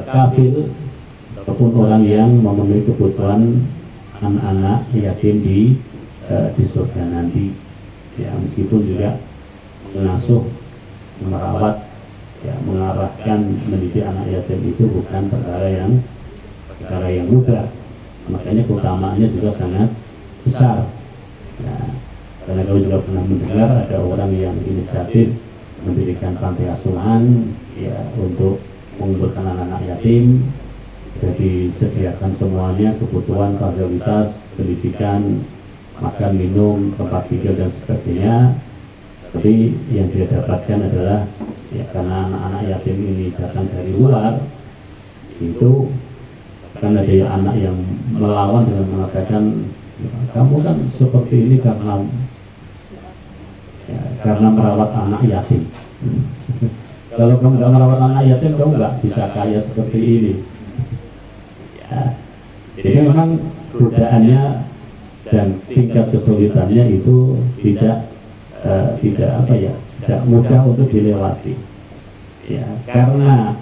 kafil ataupun orang yang memenuhi kebutuhan anak-anak yatim di surga nanti ya, meskipun juga mengasuh, merawat ya, mengarahkan, mendidik anak yatim itu bukan perkara yang mudah, makanya keutamaannya juga sangat besar ya. Karena kami juga pernah mendengar ada orang yang inisiatif mendirikan panti asuhan ya, untuk mengumpulkan anak-anak yatim. Jadi disediakan semuanya, kebutuhan, fasilitas, pendidikan, makan, minum, tempat tinggal dan sebagainya. Tapi yang dia dapatkan adalah ya, karena anak-anak yatim ini datang dari luar, itu kan ada anak yang melawan dengan mengatakan kamu kan seperti ini karena merawat anak yatim. Kalau kamu nggak merawat anak yatim, kamu nggak bisa kaya seperti ini. Ya. Jadi memang godaannya dan tingkat kesulitannya itu tidak mudah untuk dilewati. Ya, karena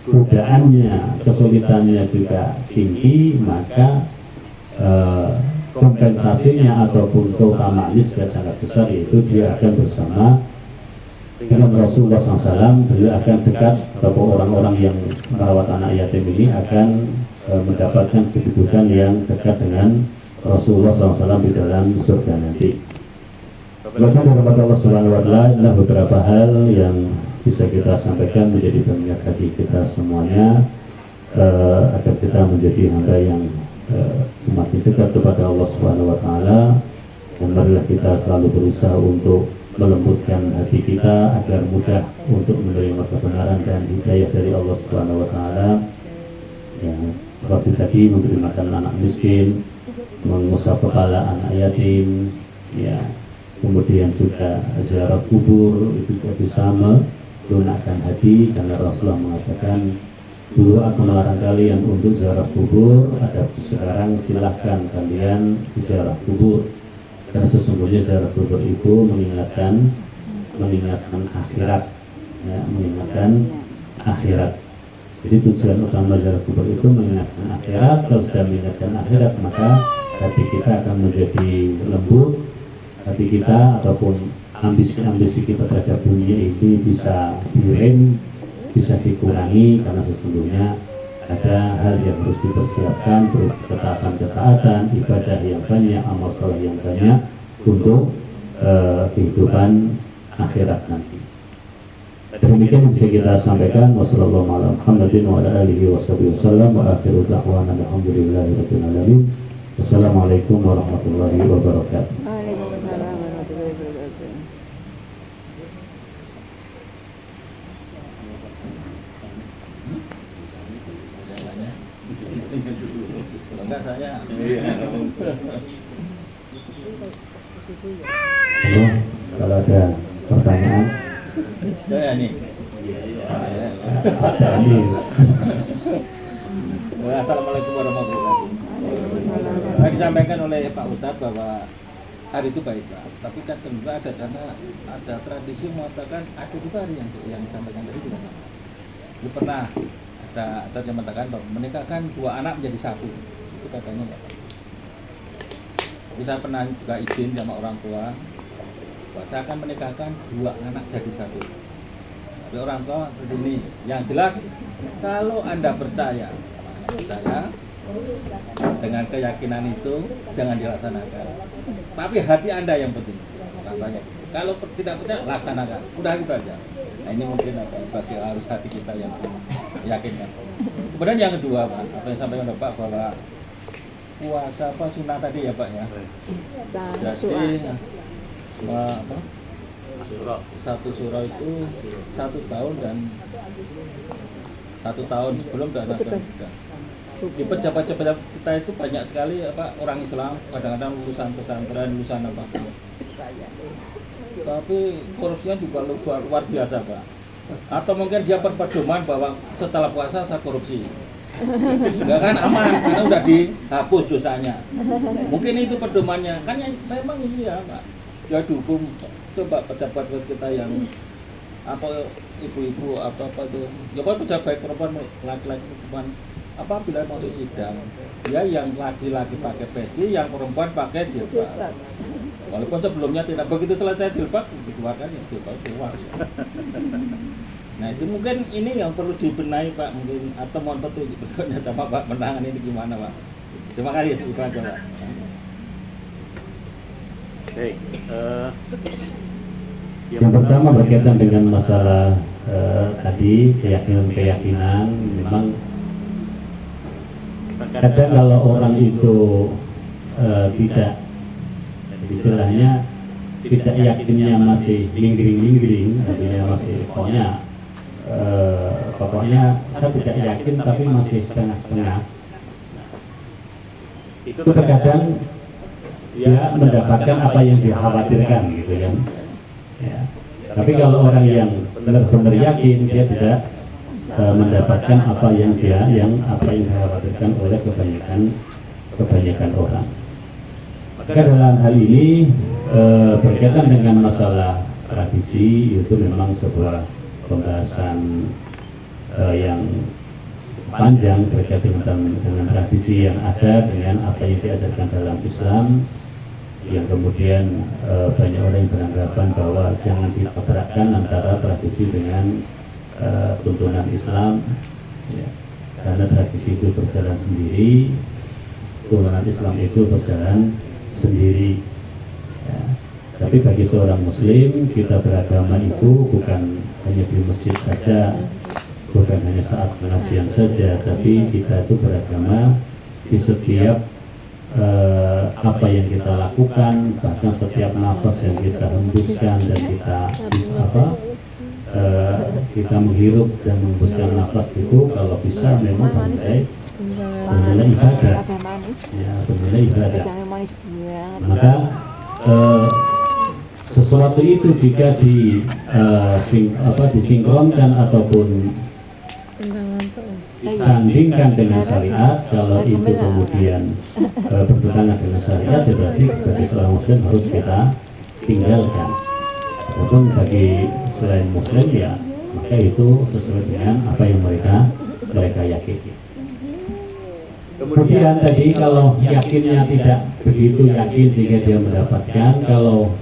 godaannya, kesulitannya juga tinggi, maka kompensasinya ataupun keutamaannya juga sangat besar, yaitu dia akan bersama dengan Rasulullah SAW. Beliau akan dekat, ataupun orang-orang yang merawat anak yatim ini akan mendapatkan kedudukan yang dekat dengan Rasulullah SAW di dalam surga nanti. Bahkan daripada Allah Subhanahu Wa Taala, adalah beberapa hal yang bisa kita sampaikan menjadi pengingat bagi kita semuanya agar kita menjadi hamba yang semakin dekat kepada Allah Subhanahu Wa Taala. Dan marilah kita selalu berusaha untuk melembutkan hati kita agar mudah untuk menerima kebenaran dan hidayah dari Allah Subhanahu Wa Taala. Ya, seperti tadi memberi makan anak miskin, mengusap kepala anak yatim, ya, kemudian juga ziarah kubur, itu juga bisa melunakkan hati, karena Rasulullah mengatakan dulu aku melarang kalian untuk ziarah kubur, ada sekarang silahkan kalian ziarah kubur, karena sesungguhnya ziarah kubur itu mengingatkan akhirat, ya, mengingatkan akhirat. Jadi tujuan utama ziarah kubur itu mengingatkan akhirat. Kalau sudah mengingatkan akhirat, maka hati kita akan menjadi lembut, hati kita ataupun ambisi-ambisi kita terhadap dunia ini bisa direm, bisa dikurangi, karena sesungguhnya ada hal yang harus dipersiapkan, berupa ketaatan-ketaatan, ibadah yang banyak, amal saleh yang banyak untuk kehidupan akhirat nanti. Demikian yang bisa kita sampaikan. Wassalamualaikum warahmatullahi wabarakatuh. Wa akhiru da'wana alhamdulillahirabbil alamin. Wassalamualaikum warahmatullahi wabarakatuh. Waalaikumsalam warahmatullahi wabarakatuh. Enggak saya. Halo, kalau ada pertanyaan. Saya nih. Ada ini. Assalamualaikum warahmatullahi wabarakatuh. Tadi disampaikan oleh Pak Ustadz bahwa hari itu baik Pak, tapi kan tentu ada, karena ada tradisi mengatakan ada juga hari yang disampaikan tadi juga sama. Itu pernah ada yang mengatakan bahwa menikahkan dua anak menjadi satu, itu katanya Pak. Kita pernah juga izin sama orang tua bahwa saya akan menikahkan dua anak jadi satu. sebagai orang tua seperti ini. Yang jelas kalau Anda percaya dengan keyakinan itu jangan dilaksanakan. Tapi hati Anda yang penting. Katanya. Kalau tidak percaya laksanakan. Udah gitu aja. Nah, ini mungkin bagi harus hati kita yang yakinkan. Kemudian yang kedua, Pak, apa yang sampaikan Pak bahwa puasa apa sunnah tadi ya Pak ya. Jadi satu surah itu 1 tahun dan 1 tahun sebelum dan di pejabat-pejabat kita itu banyak sekali orang Islam, kadang-kadang lulusan pesantren, lulusan apa. Tapi korupsinya juga luar biasa Pak. Atau mungkin dia berpedoman bahwa setelah puasa saya korupsi. Enggak kan aman karena udah dihapus dosanya. Mungkin itu pedomannya. Kan yang memang iya Pak. Ya dukung coba pejabat kita yang atau ibu-ibu atau apa tuh. Ya pejabat perempuan laki-laki perempuan apabila mau sidang ya yang laki-laki pakai peci, yang perempuan pakai jilbab. Walaupun sebelumnya tidak begitu selesai jilbab dikeluarkan ya jilbab keluar. Nah itu mungkin ini yang perlu dibenahi Pak mungkin atau mohon petunjuk berikutnya sama Pak menangan ini gimana Pak. Terima kasih itu aja Pak. Baik. Yang pertama berkaitan dengan masalah tadi keyakinan memang kadang kalau orang itu tidak istilahnya tidak yakinnya masih lingering, artinya masih pokoknya saya tidak yakin tapi masih setengah-setengah. Itu terkadang dia mendapatkan apa yang dikhawatirkan gitu kan. Ya. Tapi kalau orang yang benar-benar yakin dia tidak mendapatkan apa yang dikhawatirkan oleh kebanyakan orang. Maka dalam hal ini berkaitan dengan masalah tradisi itu memang sebuah pembahasan yang panjang berkaitan dengan tradisi yang ada dengan apa yang diajarkan dalam Islam, yang kemudian banyak orang yang beranggapan bahwa jangan ditabrakkan antara tradisi dengan tuntunan Islam ya. Karena tradisi itu berjalan sendiri, tuntunan Islam itu berjalan sendiri ya. Tapi bagi seorang muslim kita beragama itu bukan hanya di masjid saja, bukan hanya saat pengajian saja, tapi kita itu beragama di setiap apa yang kita lakukan, bahkan setiap nafas yang kita hembuskan dan kita menghirup dan menghembuskan nafas itu kalau bisa memang bernilai ibadah ya, bernilai ibadah. Maka sesuatu itu jika disinkronkan ataupun disandingkan dengan syariat, kalau itu kemudian bertentangan dengan syariat, berarti sebagai seorang muslim harus kita tinggalkan. Ataupun bagi selain muslim ya, maka itu sesuai dengan apa yang mereka yakini. Kemudian tadi kalau yakinnya tidak begitu yakin sehingga dia mendapatkan, kalau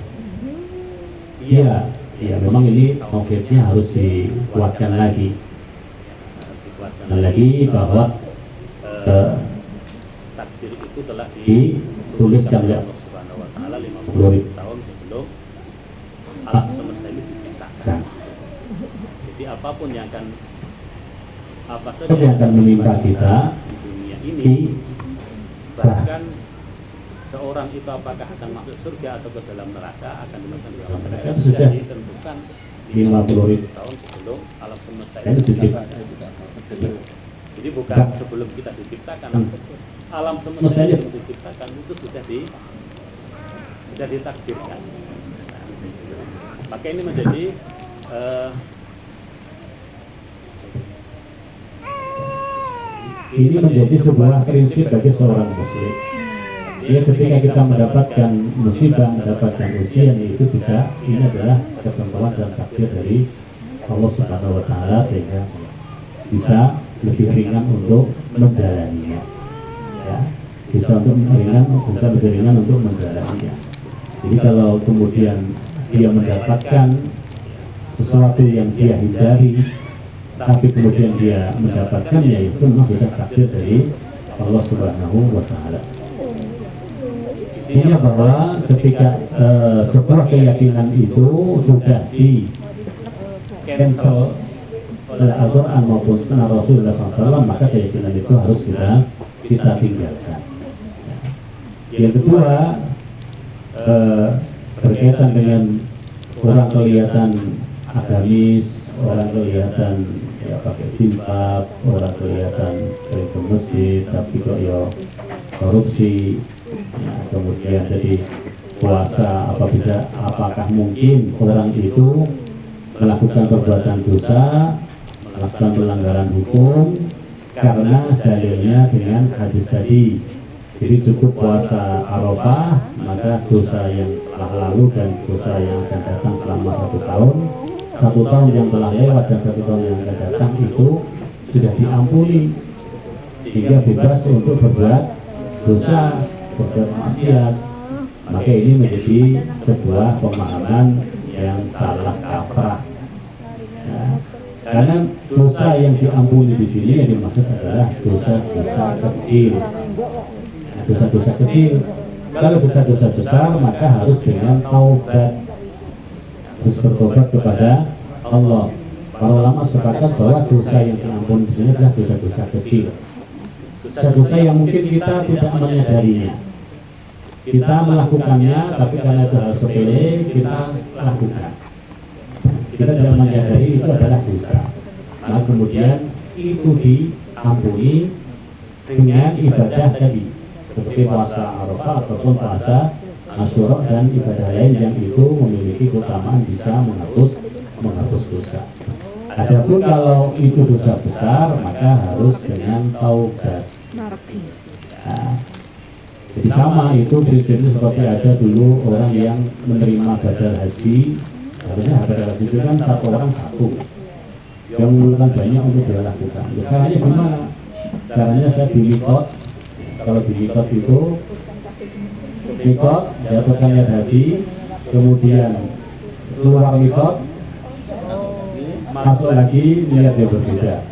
ya memang ini konkretnya harus dikuatkan lagi bahwa takdir itu telah dituliskan ya Allah Subhanahu wa taala 50 tahun sebelum alam semesta ini diciptakan. Jadi apapun yang akan menimpa kita di dunia ini, bahkan seorang itu apakah akan masuk surga atau ke dalam neraka, akan dimasukkan ke dalam neraka sudah ditentukan 50.000 tahun sebelum alam semesta ini diciptakan. Jadi bukan sebelum kita diciptakan, alam semesta yang diciptakan itu sudah ditakdirkan. Maka ini menjadi sebuah prinsip bagi seorang muslim. Ya, ketika kita mendapatkan musibah, mendapatkan ujian, itu ini adalah ketentuan dan takdir dari Allah Subhanahu wa taala, sehingga bisa lebih ringan untuk menjalaninya. Ya, bisa lebih ringan untuk menjalaninya. Jadi kalau kemudian dia mendapatkan sesuatu yang dia hindari, tapi kemudian dia mendapatkannya, itu memang sudah takdir dari Allah Subhanahu wa Ta'ala. Ini bahwa ketika sebuah keyakinan itu sudah di cancel oleh Al-Quran maupun Sunnah Rasulullah SAW, maka keyakinan itu harus kita tinggalkan. Yang kedua, berkaitan dengan orang kelihatan agamis, orang kelihatan ya pakai jilbab, orang kelihatan sering ke masjid tapi kok ya korupsi, ya, kemudian jadi puasa apakah mungkin orang itu melakukan perbuatan dosa, melakukan pelanggaran hukum karena dalilnya dengan hadis tadi. Jadi cukup puasa Arafah, maka dosa yang telah lalu dan dosa yang akan datang selama 1 tahun yang telah lewat dan 1 tahun yang akan datang itu sudah diampuni, sehingga bebas untuk berbuat dosa, berbuat maksiat. Maka ini menjadi sebuah pemahaman yang salah kaprah. Ya. Karena dosa yang diampuni di sini yang dimaksud adalah dosa-dosa kecil. Dosa-dosa kecil. Kalau dosa-dosa besar maka harus dengan taubat, harus bertobat kepada Allah. Para ulama sepakat bahwa dosa yang diampuni di sini adalah dosa-dosa kecil, dosa-dosa yang mungkin kita tidak menyadarinya. Kita melakukannya, tapi karena itu hal sepele kita lakukan. Kita tidak menyadari itu adalah dosa. Nah kemudian itu diampuni dengan ibadah tadi, seperti puasa Arafah ataupun puasa Asyura dan ibadah lain yang itu memiliki keutamaan bisa menghapus dosa. Adapun kalau itu dosa besar maka harus dengan taubat. Nah, jadi sama itu prinsipnya seperti ada dulu orang yang menerima badal haji. Harusnya badal haji itu kan satu orang satu yang mengumpulkan banyak untuk dia lakukan. Caranya gimana? Caranya saya di mikot. Kalau di mikot itu mikot, jatuhkan niat haji, kemudian keluar mikot, masuk lagi niat yang berbeda,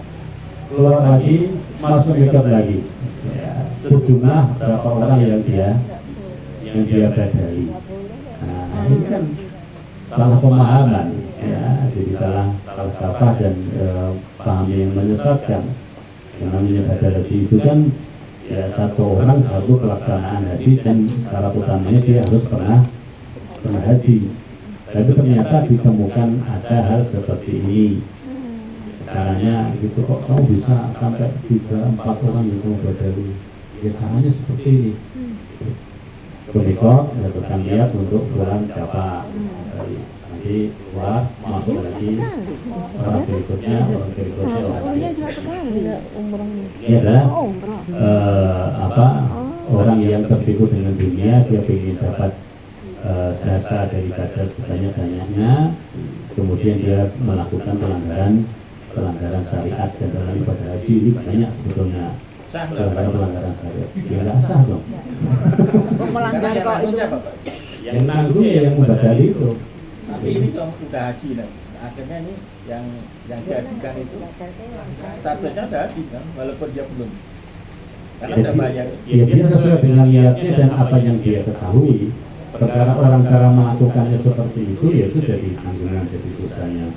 keluar lagi, masuk mikot lagi. Ya, sejumlah berapa orang yang dia badali. Nah ini kan salah pemahaman, ya, jadi salah kaprah dan paham yang menyesatkan. Yang namanya badal haji itu kan ya satu orang satu pelaksanaan haji dan syarat utamanya dia harus pernah haji. Tapi ternyata ditemukan ada hal seperti ini. Caranya gitu, kok kamu bisa sampai 3-4 orang yang kamu badali? Ya caranya seperti ini. Berikut lakukan niat untuk bulan siapa, nanti keluar masuk lagi orang berikutnya orang ini adalah orang yang tertipu dengan dunia, dia ingin dapat jasa daripada sebanyak-banyaknya, kemudian dia melakukan pelanggaran syariat. Dan dalam ibadah haji ini banyak sebetulnya pelanggaran syariat. Ya nggak sah dong. Karena yang nanggung siapa Pak? Yang nanggung ya yang membadali itu. Tapi ini kalau udah haji nah, akhirnya ini yang dihajikan itu statusnya udah haji kan, walaupun dia belum. Karena udah bayar. Ya dia sesuai dengan niatnya dan apa yang dia ketahui. Perkara orang cara melakukannya seperti itu, ya itu jadi tanggungan, jadi dosanya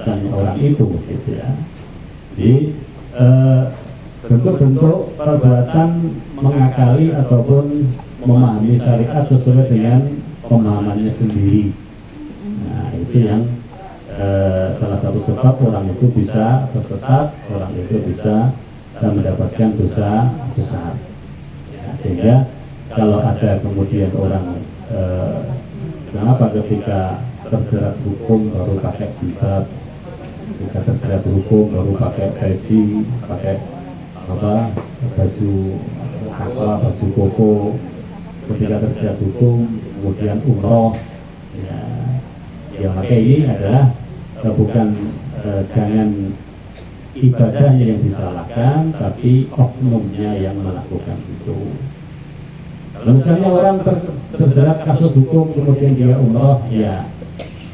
dan orang itu, gitu ya. Jadi bentuk-bentuk perbuatan mengakali ataupun memahami syariat sesuai dengan pemahamannya sendiri. Nah itu yang salah satu sebab orang itu bisa tersesat, orang itu bisa mendapatkan dosa besar. Ya, sehingga kalau ada kemudian orang kenapa ketika terjerat hukum baru pakai jilbab, ketika terjerat hukum baru pakai pakai baju baju koko, ketika terjerat hukum kemudian umroh, ya maka ini adalah bukan jangan ibadahnya yang disalahkan, tapi oknumnya yang melakukan itu. Kalau misalnya orang terjerat kasus hukum kemudian dia umroh, ya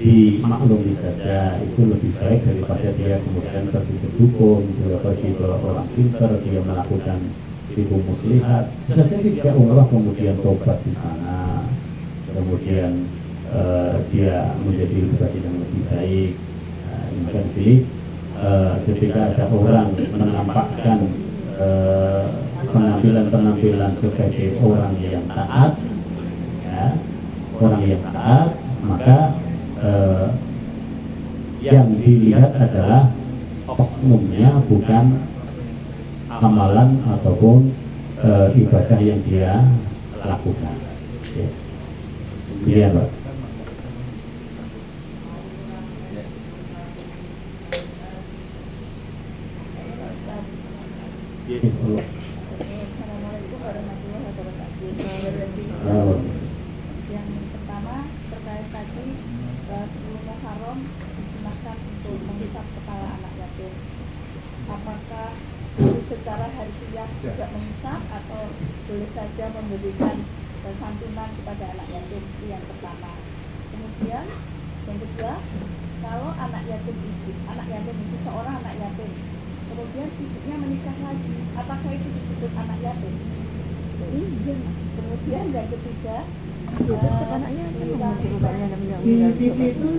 dimaklumi saja itu lebih baik daripada dia kemudian pergi ke dukun, dia pergi ke orang pintar, dia melakukan tipu muslihat. Bisa jadi dia umrah kemudian tobat di sana, kemudian dia menjadi pribadi yang lebih baik. Maka sih ketika ada orang menampakkan penampilan sebagai orang yang taat, ya, orang yang taat, maka yang dilihat adalah oknumnya, bukan amalan ataupun ibadah yang dia lakukan. Iya, Pak. Assalamualaikum warahmatullahi wabarakatuh. Yang pertama terkait tadi 10 Muharram disunahkan untuk menghisap kepala anak yatim. Apakah secara harfiah juga menghisap atau boleh saja memberikan santunan kepada anak yatim? Itu yang pertama. Kemudian yang kedua, kalau anak yatim seseorang anak yatim, kemudian ibunya menikah lagi, apakah itu disebut anak yatim? Kemudian yang ketiga, di TV itu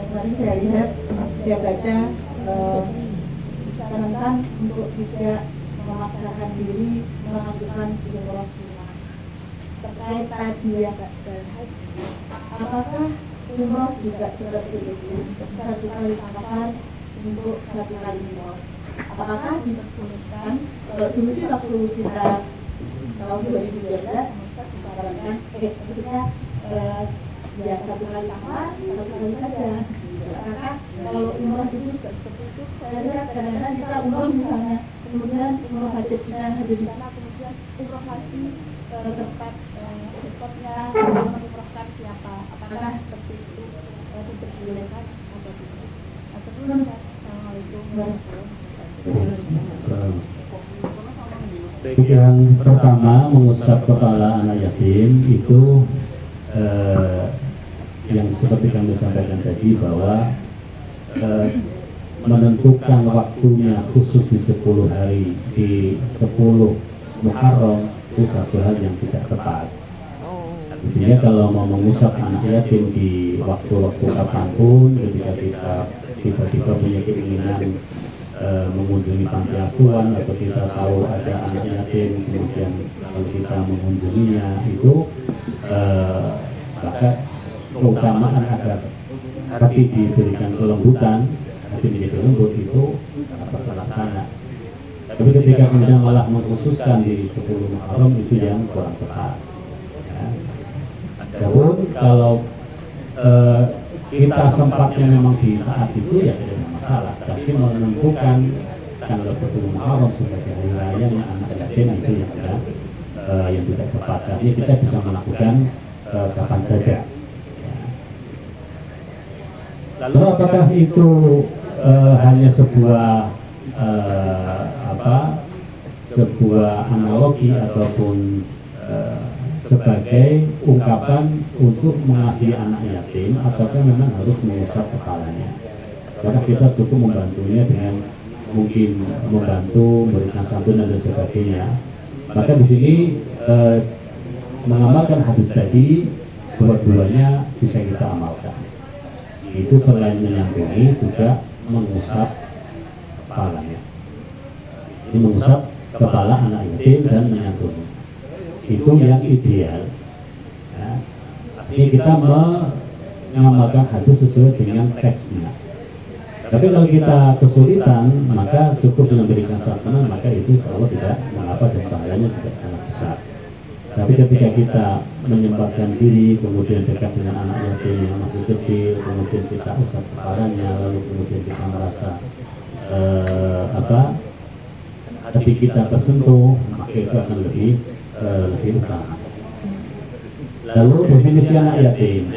kemarin saya lihat, saya baca disarankan untuk tidak memaksakan diri melakukan umroh sunnah. Terkait tadi ya, apakah umroh juga seperti itu, 1 kali safar untuk 1 kali umroh? Apakah diperbolehkan? Dulu sih waktu kita tahun 2012 disarankan, maksudnya ya 1 kali safar, 1 kali saja. Apakah kalau umroh itu juga seperti itu? Saya lihat kadang-kadang kita umroh misalnya, kemudian umroh hajat kita hadir di sana, kemudian umroh lagi ke tempat repotnya, mengumrohkan siapa? Apakah seperti itu diperbolehkan atau tidak? Assalamualaikum warahmatullahi wabarakatuh. Yang pertama, mengusap kepala anak yatim itu yang seperti kami sampaikan tadi, bahwa menentukan waktunya khusus di 10 hari, di 10 Muharram, itu satu hal yang tidak tepat. Intinya kalau mau mengusap anak yatim di waktu-waktu kapanpun, ketika kita tiba-tiba punya keinginan mengunjungi panti asuhan, atau kita tahu ada anak yatim, kemudian kalau kita mengunjunginya, itu maka keutamaan agar hati diberikan kelembutan, hati menjadi lembut, itu dapat terlaksana. Tapi ketika kemudian malah mengkhususkan di 10 Muharram, itu yang kurang tepat. Namun kalau kita sempatnya memang di saat itu, ya tidak ada masalah. Tapi menentukan tanggal 10 Muharram sebagai hari rayanya anak yatim, itu yang tidak tepat. Artinya kita bisa melakukan kapan saja. Lalu apakah itu hanya sebuah analogi ataupun sebagai ungkapan untuk mengasihi anak yatim, ataukah memang harus mengusap kepalanya? Karena kita cukup membantunya dengan mungkin membantu memberikan santunan dan sebagainya. Maka di sini mengamalkan hadis tadi, dua-duanya bisa kita amalkan. Itu selain menyantuni, juga mengusap kepalanya. Ini mengusap kepala anak yatim dan menyantuni, itu yang ideal. Ya. Artinya kita mengamalkan hadis sesuai dengan teksnya. Tapi kalau kita kesulitan, maka cukup dengan berikan santunan, maka itu insya Allah tidak mengapa dan bahayanya juga sangat besar. Tapi ketika kita menyempatkan diri, kemudian dekat dengan anak yatim yang masih kecil, kemudian kita usap kepalanya, lalu kemudian kita merasa hati kita tersentuh, maka itu akan lebih utama. Lalu definisi anak yatim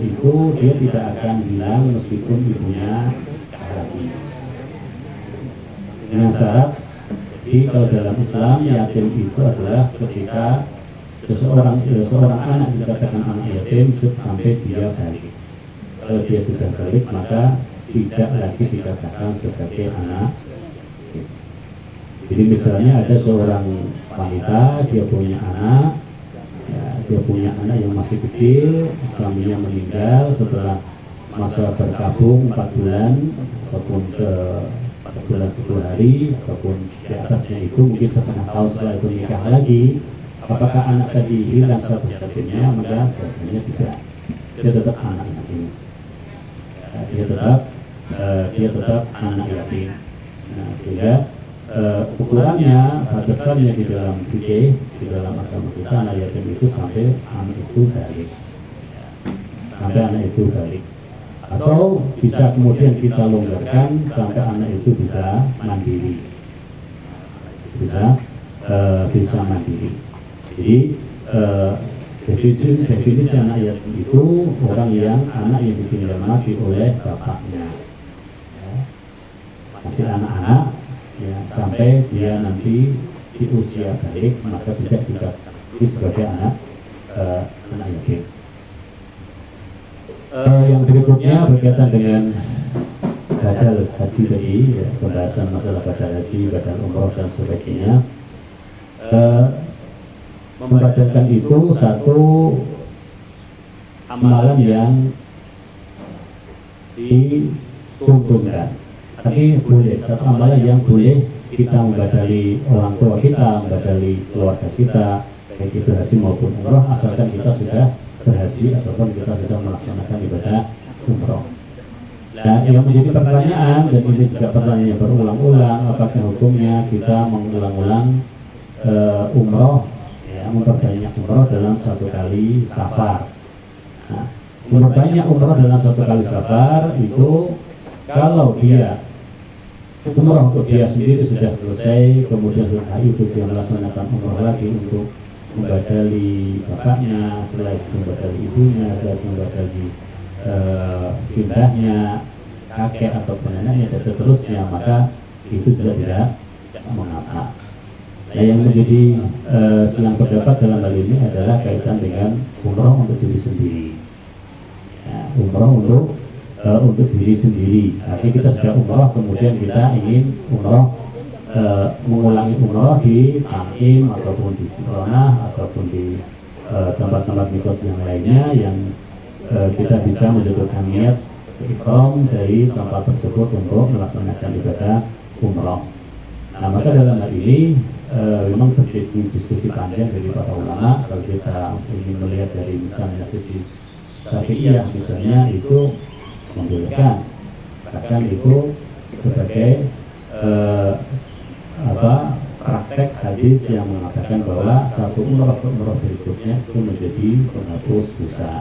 itu dia tidak akan hilang meskipun ibunya lagi. Dengan syarat, jadi kalau dalam Islam yatim itu adalah ketika seorang anak dikatakan anak yatim sampai dia balik. Kalau dia sudah balik maka tidak lagi dikatakan sebagai anak yatim. Jadi misalnya ada seorang wanita, dia punya anak, ya, dia punya anak yang masih kecil, suaminya meninggal setelah masa berkabung 4 bulan ataupun 4 bulan 10 hari ataupun di atasnya itu mungkin setengah tahun setelah itu nikah lagi. Apakah anak tadi hilang satu-satunya? Maka jawabannya tidak. Dia tetap anak yatim. Dia tetap anak yatim. Nah, sehingga ukurannya, batasannya di dalam fikih, di dalam agama kita, anak yatim itu sampai anak itu balik. Sampai anak itu balik. Atau bisa kemudian kita longgarkan sampai anak itu bisa mandiri. Bisa mandiri. Jadi definisi anak yatim itu orang yang anak yang ditinggal mati oleh bapaknya, ya, masih anak-anak, ya, sampai dia nanti di usia balik maka tidak dikatakan sebagai anak yatim. Yang berikutnya berkaitan dengan badal haji tadi, ya, pembahasan masalah badal haji, badal umroh dan sebagainya. Membadalkan itu satu amalan yang dituntunkan, tapi boleh, satu amalan yang boleh kita membadali orang tua kita, membadali keluarga kita, baik itu haji maupun umroh, asalkan kita sudah berhaji ataupun kita sudah melaksanakan ibadah umroh. Nah, yang menjadi pertanyaan, dan ini juga pertanyaan yang berulang-ulang, apakah hukumnya kita mengulang-ulang umroh, ya, memperbanyak umroh dalam satu kali safar. Nah, memperbanyak umroh dalam satu kali safar itu kalau dia umroh untuk dia sendiri sudah selesai, kemudian setelah itu dia melaksanakan umroh lagi untuk membadali bapaknya, setelah itu membadali ibunya, setelah itu membadali sindahnya, kakek atau neneknya dan seterusnya, maka itu sudah tidak mengapa. Nah, yang menjadi silang pendapat dalam hal ini adalah kaitan dengan umroh untuk diri sendiri. Ya, umroh untuk diri sendiri. Artinya kita sudah umroh, kemudian kita ingin umroh mengulangi umroh di Taim ataupun di Jironah ataupun di tempat-tempat mikot yang lainnya yang kita bisa menjatuhkan niat ihram dari tempat tersebut untuk melaksanakan ibadah umroh. Nah, maka dalam hal ini memang terjadi diskusi panjang dari para ulama. Kalau kita ingin melihat dari misalnya sisi Syafi'iyah misalnya, itu membolehkan, bahkan itu sebagai praktek hadis yang mengatakan bahwa satu umroh berikutnya itu menjadi penghapus dosa.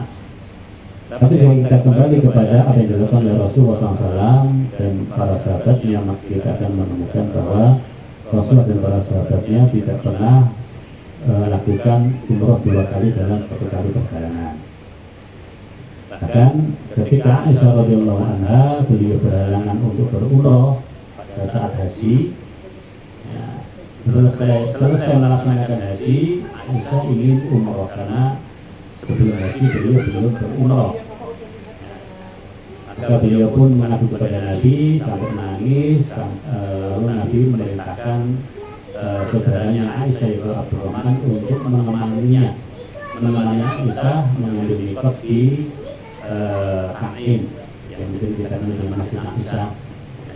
Tapi jika kita kembali kepada apa yang dilakukan oleh Rasulullah SAW dan para sahabatnya, maka kita akan menemukan bahwa Rasulullah dan para sahabatnya tidak pernah lakukan umroh 2 kali dalam 1 kali perjalanan. Bahkan ketika Aisyah radhiyallahu anha beliau berhalangan untuk berumroh pada saat haji, ya, selesai melaksanakan haji, Aisyah ingin umroh karena sebelum haji beliau belum berumroh. Maka beliau pun mengadu kepada Nabi sampai menangis, lalu Nabi memerintahkan saudaranya Aisyah itu Abdurrahman untuk menemani Aisyah mengambil mikot di Taim, yang mungkin kita kenal dengan Masjid Aisyah,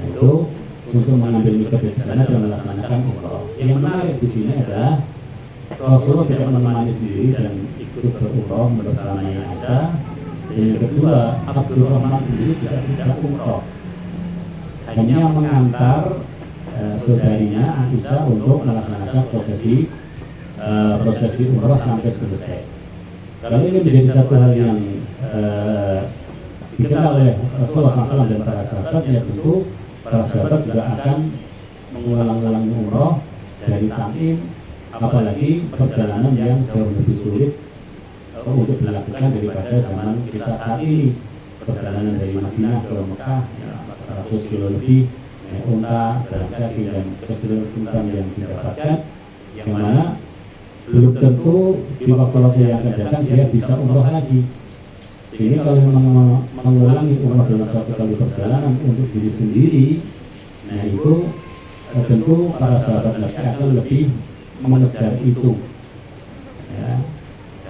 itu untuk mengambil mikot di sana dan melaksanakan umroh. Yang menarik di sini adalah Rasulullah tidak menemani sendiri dan ikut berumroh bersama Aisyah. Dan yang kedua, Abdurrahman sendiri juga tidak umroh, hanya mengantar saudarinya Aisyah untuk melaksanakan prosesi umroh sampai selesai. Kalau ini menjadi satu hal yang dikenal oleh Rasulullah SAW dan para sahabatnya, tentu para sahabat juga akan mengulang-ulang umroh dari Taim, apalagi perjalanan yang jauh lebih sulit untuk dilakukan daripada zaman kita saat ini. Perjalanan dari Madinah ke Mekah 400 kilo lebih, unta, jalan kaki, dan kesulitan yang didapatkan, yang mana belum tentu di waktu-waktu yang akan datang dia bisa umroh lagi. Jadi kalau memang mengulangi umroh dalam satu kali perjalanan untuk diri sendiri, nah itu tentu para sahabat Nabi akan lebih mengejar itu. Ya.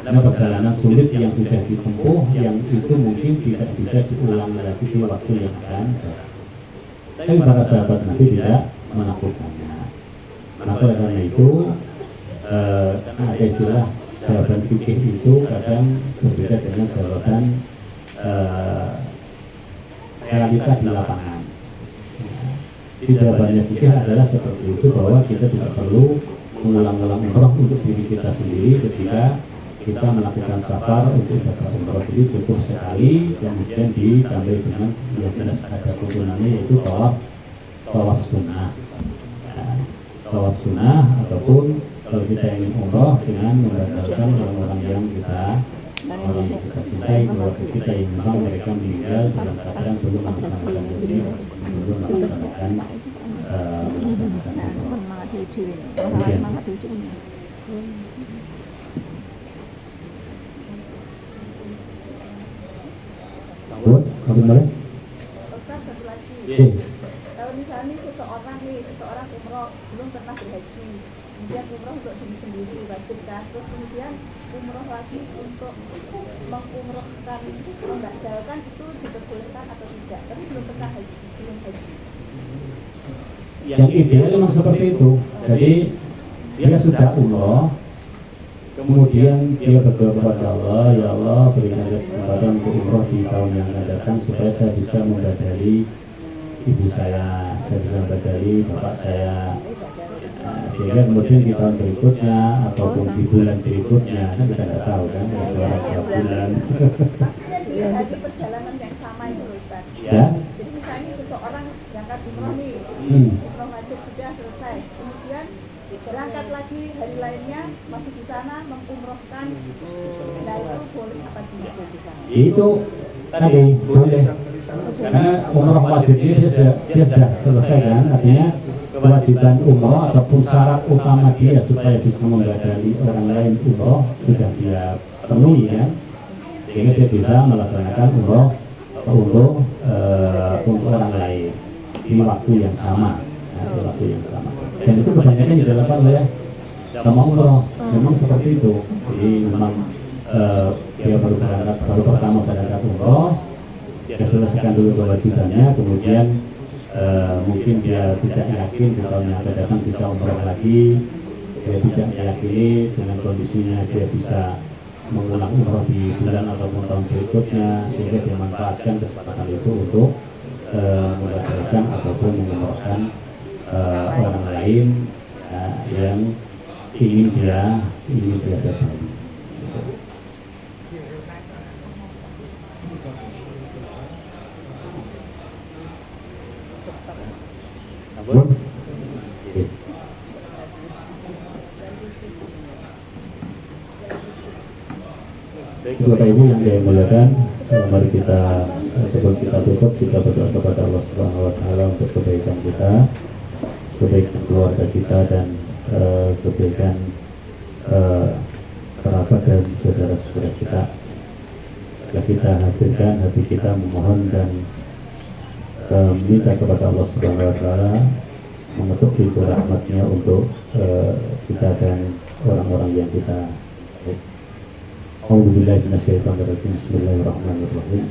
Karena perjalanan sulit yang sudah ditempuh, yang itu mungkin tidak bisa diulang lagi di waktu yang akan datang. Tapi para sahabat Nabi tidak melakukannya. Maka karena itu ada istilah jawaban fikih itu kadang berbeda dengan jawaban realita di lapangan. Jadi jawabannya fikih adalah seperti itu, bahwa kita tidak perlu mengulang-ulang umroh untuk diri kita sendiri ketika kita melakukan safar untuk ibadah umroh. Jadi cukup sekali, kemudian ditambah dengan yang jelas ada keuntungannya, yaitu tawaf sunnah. Tawaf sunnah, ataupun kalau kita ingin umroh dengan membatalkan orang-orang yang kita cintai, keluarga kita yang memang mereka meninggal dalam keadaan belum melaksanakan haji, belum melaksanakan kemudian boleh? Ustaz, satu lagi. Iya. Kalau misalnya seseorang umroh belum pernah berhaji, kemudian umroh untuk diri sendiri wajib kan, terus kemudian umroh lagi untuk mengumrohkan, membatalkan, itu diperbolehkan atau tidak? Tapi belum pernah haji. Yang ideal memang seperti itu. Jadi dia sudah umroh, kemudian dia berdoa kepada Allah, ya Allah berikan saya kesempatan untuk umroh di tahun yang akan datang supaya saya bisa membadali ibu saya bisa membadali bapak saya, sehingga kemudian di tahun berikutnya ataupun di bulan berikutnya, kan kita tidak tahu kan berapa bulan. Maksudnya di hari perjalanan yang sama itu Ustaz. Ya. Jadi misalnya seseorang berangkat umroh nih, umroh wajib sudah selesai, kemudian berangkat lagi hari lainnya masih di sana mengumrohkan, nah itu boleh apa tidak? Itu tadi boleh, karena umroh wajib ini dia sudah selesai kan, artinya kewajiban umroh ataupun syarat utama dia supaya bisa membadali orang lain umroh sudah dia penuhi kan, sehingga dia bisa melaksanakan umroh untuk orang lain di waktu yang sama, di waktu yang sama. Dan itu kebanyakan dilakukan oleh jamaah umroh, memang seperti itu. Jadi memang dia baru pertama berangkat umroh, dia selesaikan dulu kewajibannya, kemudian mungkin dia tidak yakin di tahun yang akan datang bisa umroh lagi, dia tidak meyakini dengan kondisinya dia bisa mengulang umroh di bulan ataupun tahun berikutnya, sehingga dia manfaatkan kesempatan itu untuk membatalkan ataupun mengumrohkan orang lain yang ingin dia badali. Bapak Ibu yang dimuliakan, mari kita sebelum kita tutup, kita berdoa kepada Allah Subhanahu Wa Taala untuk kebaikan kita, kebaikan keluarga kita, dan kebaikan kerabat dan saudara-saudara kita. Kita hadirkan hati kita memohon dan minta kepada Allah Subhanahu Wa Taala mengetuk pintu rahmatnya untuk kita dan orang-orang yang kita. A'udzubillahi minasyaitonirrajim. Bismillahirrahmanirrahim.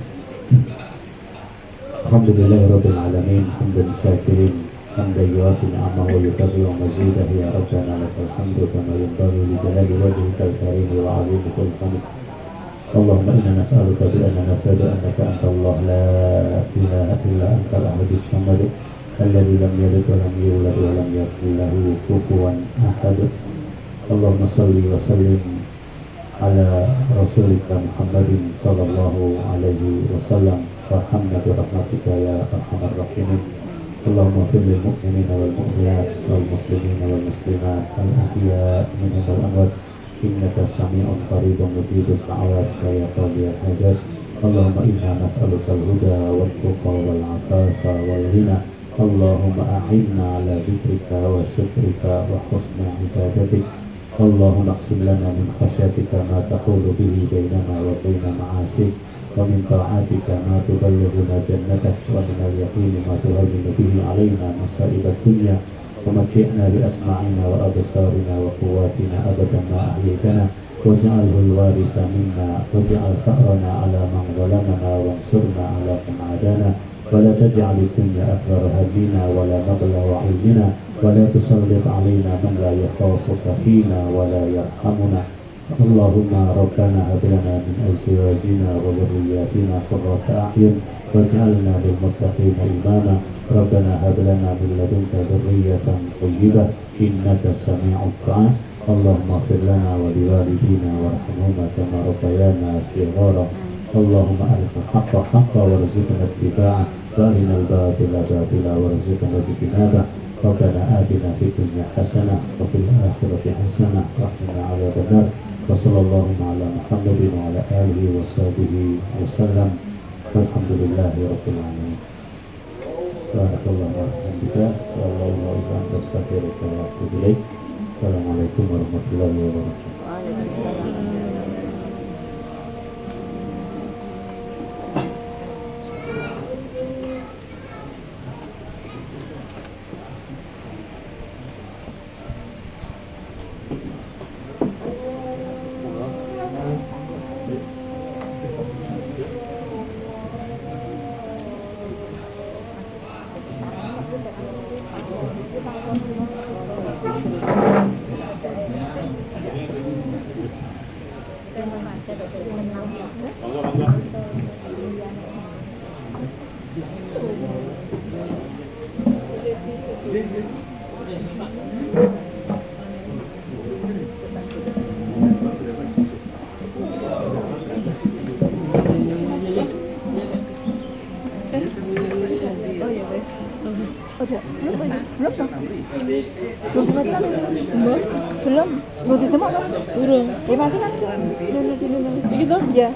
Alhamdulillahirabbil alamin, hamdan syakirin, hamdan yuwafi ni'amahu wa yukafi'u mazidahu, ya rabbana lakal hamdu kama yanbaghi li jalali wajhikal karim wa 'azimi sultanik. Allahumma inna nas'aluka bi anna nashhadu annaka antallah la ilaha illa antal ahadus samad alladzi lam yalid wa lam yulad wa lam yakul lahu kufuwan ahad. Allahumma shalli wa sallim ala rasulika Muhammadin sallallahu alaihi wasallam warhamna bi rahmatika ya arhamar rahimin. Allahumma fil lil mu'minina wal mu'minat wal muslimina wal muslimat al ahya minhum wal amwat innaka sami'un qaribun mujibud da'awat ya qadiyal hajat. Allahumma inna nas'aluka al huda wal tuqa wal afafa wal ghina. Allahumma a'inna ala dzikrika wa syukrika wa husni ibadatik. اللهم اقسم لنا من خشيتك ما تحول به بيننا وبين معاصيك ومن طاعتك ما تبلغنا جنتك ومن اليقين ما تهون به علينا مصائب الدنيا ومتعنا بأسماعنا وأبصارنا وقواتنا أبدا ما أحييتنا واجعله الوارث منا واجعل ثأرنا على من ظلمنا وانصرنا على من عادانا ولا تجعل الدنيا أكبر همنا ولا مبلغ علمنا ولا تسلط علينا من لا يخافك فينا ولا يرحمنا اللهم ربنا هب لنا من أزواجنا وذرياتنا قرة أعين واجعلنا للمتقين إماما ربنا هب لنا من لدنك ذرية طيبة إنك سميع الدعاء اللهم اغفر لنا ولوالدينا وارحمهما كما ربيانا صغارا اللهم أرنا الحق حقا وارزقنا اتباعه وأرنا الباطل باطلا وارزقنا اجتنابه ربنا آتنا في الدنيا حسنة وفي الآخرة حسنة وقنا عذاب النار وصلى الله على محمد وعلى آله وصحبه وسلم والحمد لله رب العالمين. Subhanallah walhamdulillah astaghfiruka wa atubu ilaik. Assalamualaikum warahmatullahi wabarakatuh. Belum mau disemok kan? Belum. Mati kan? Belum. Gitu? Ya.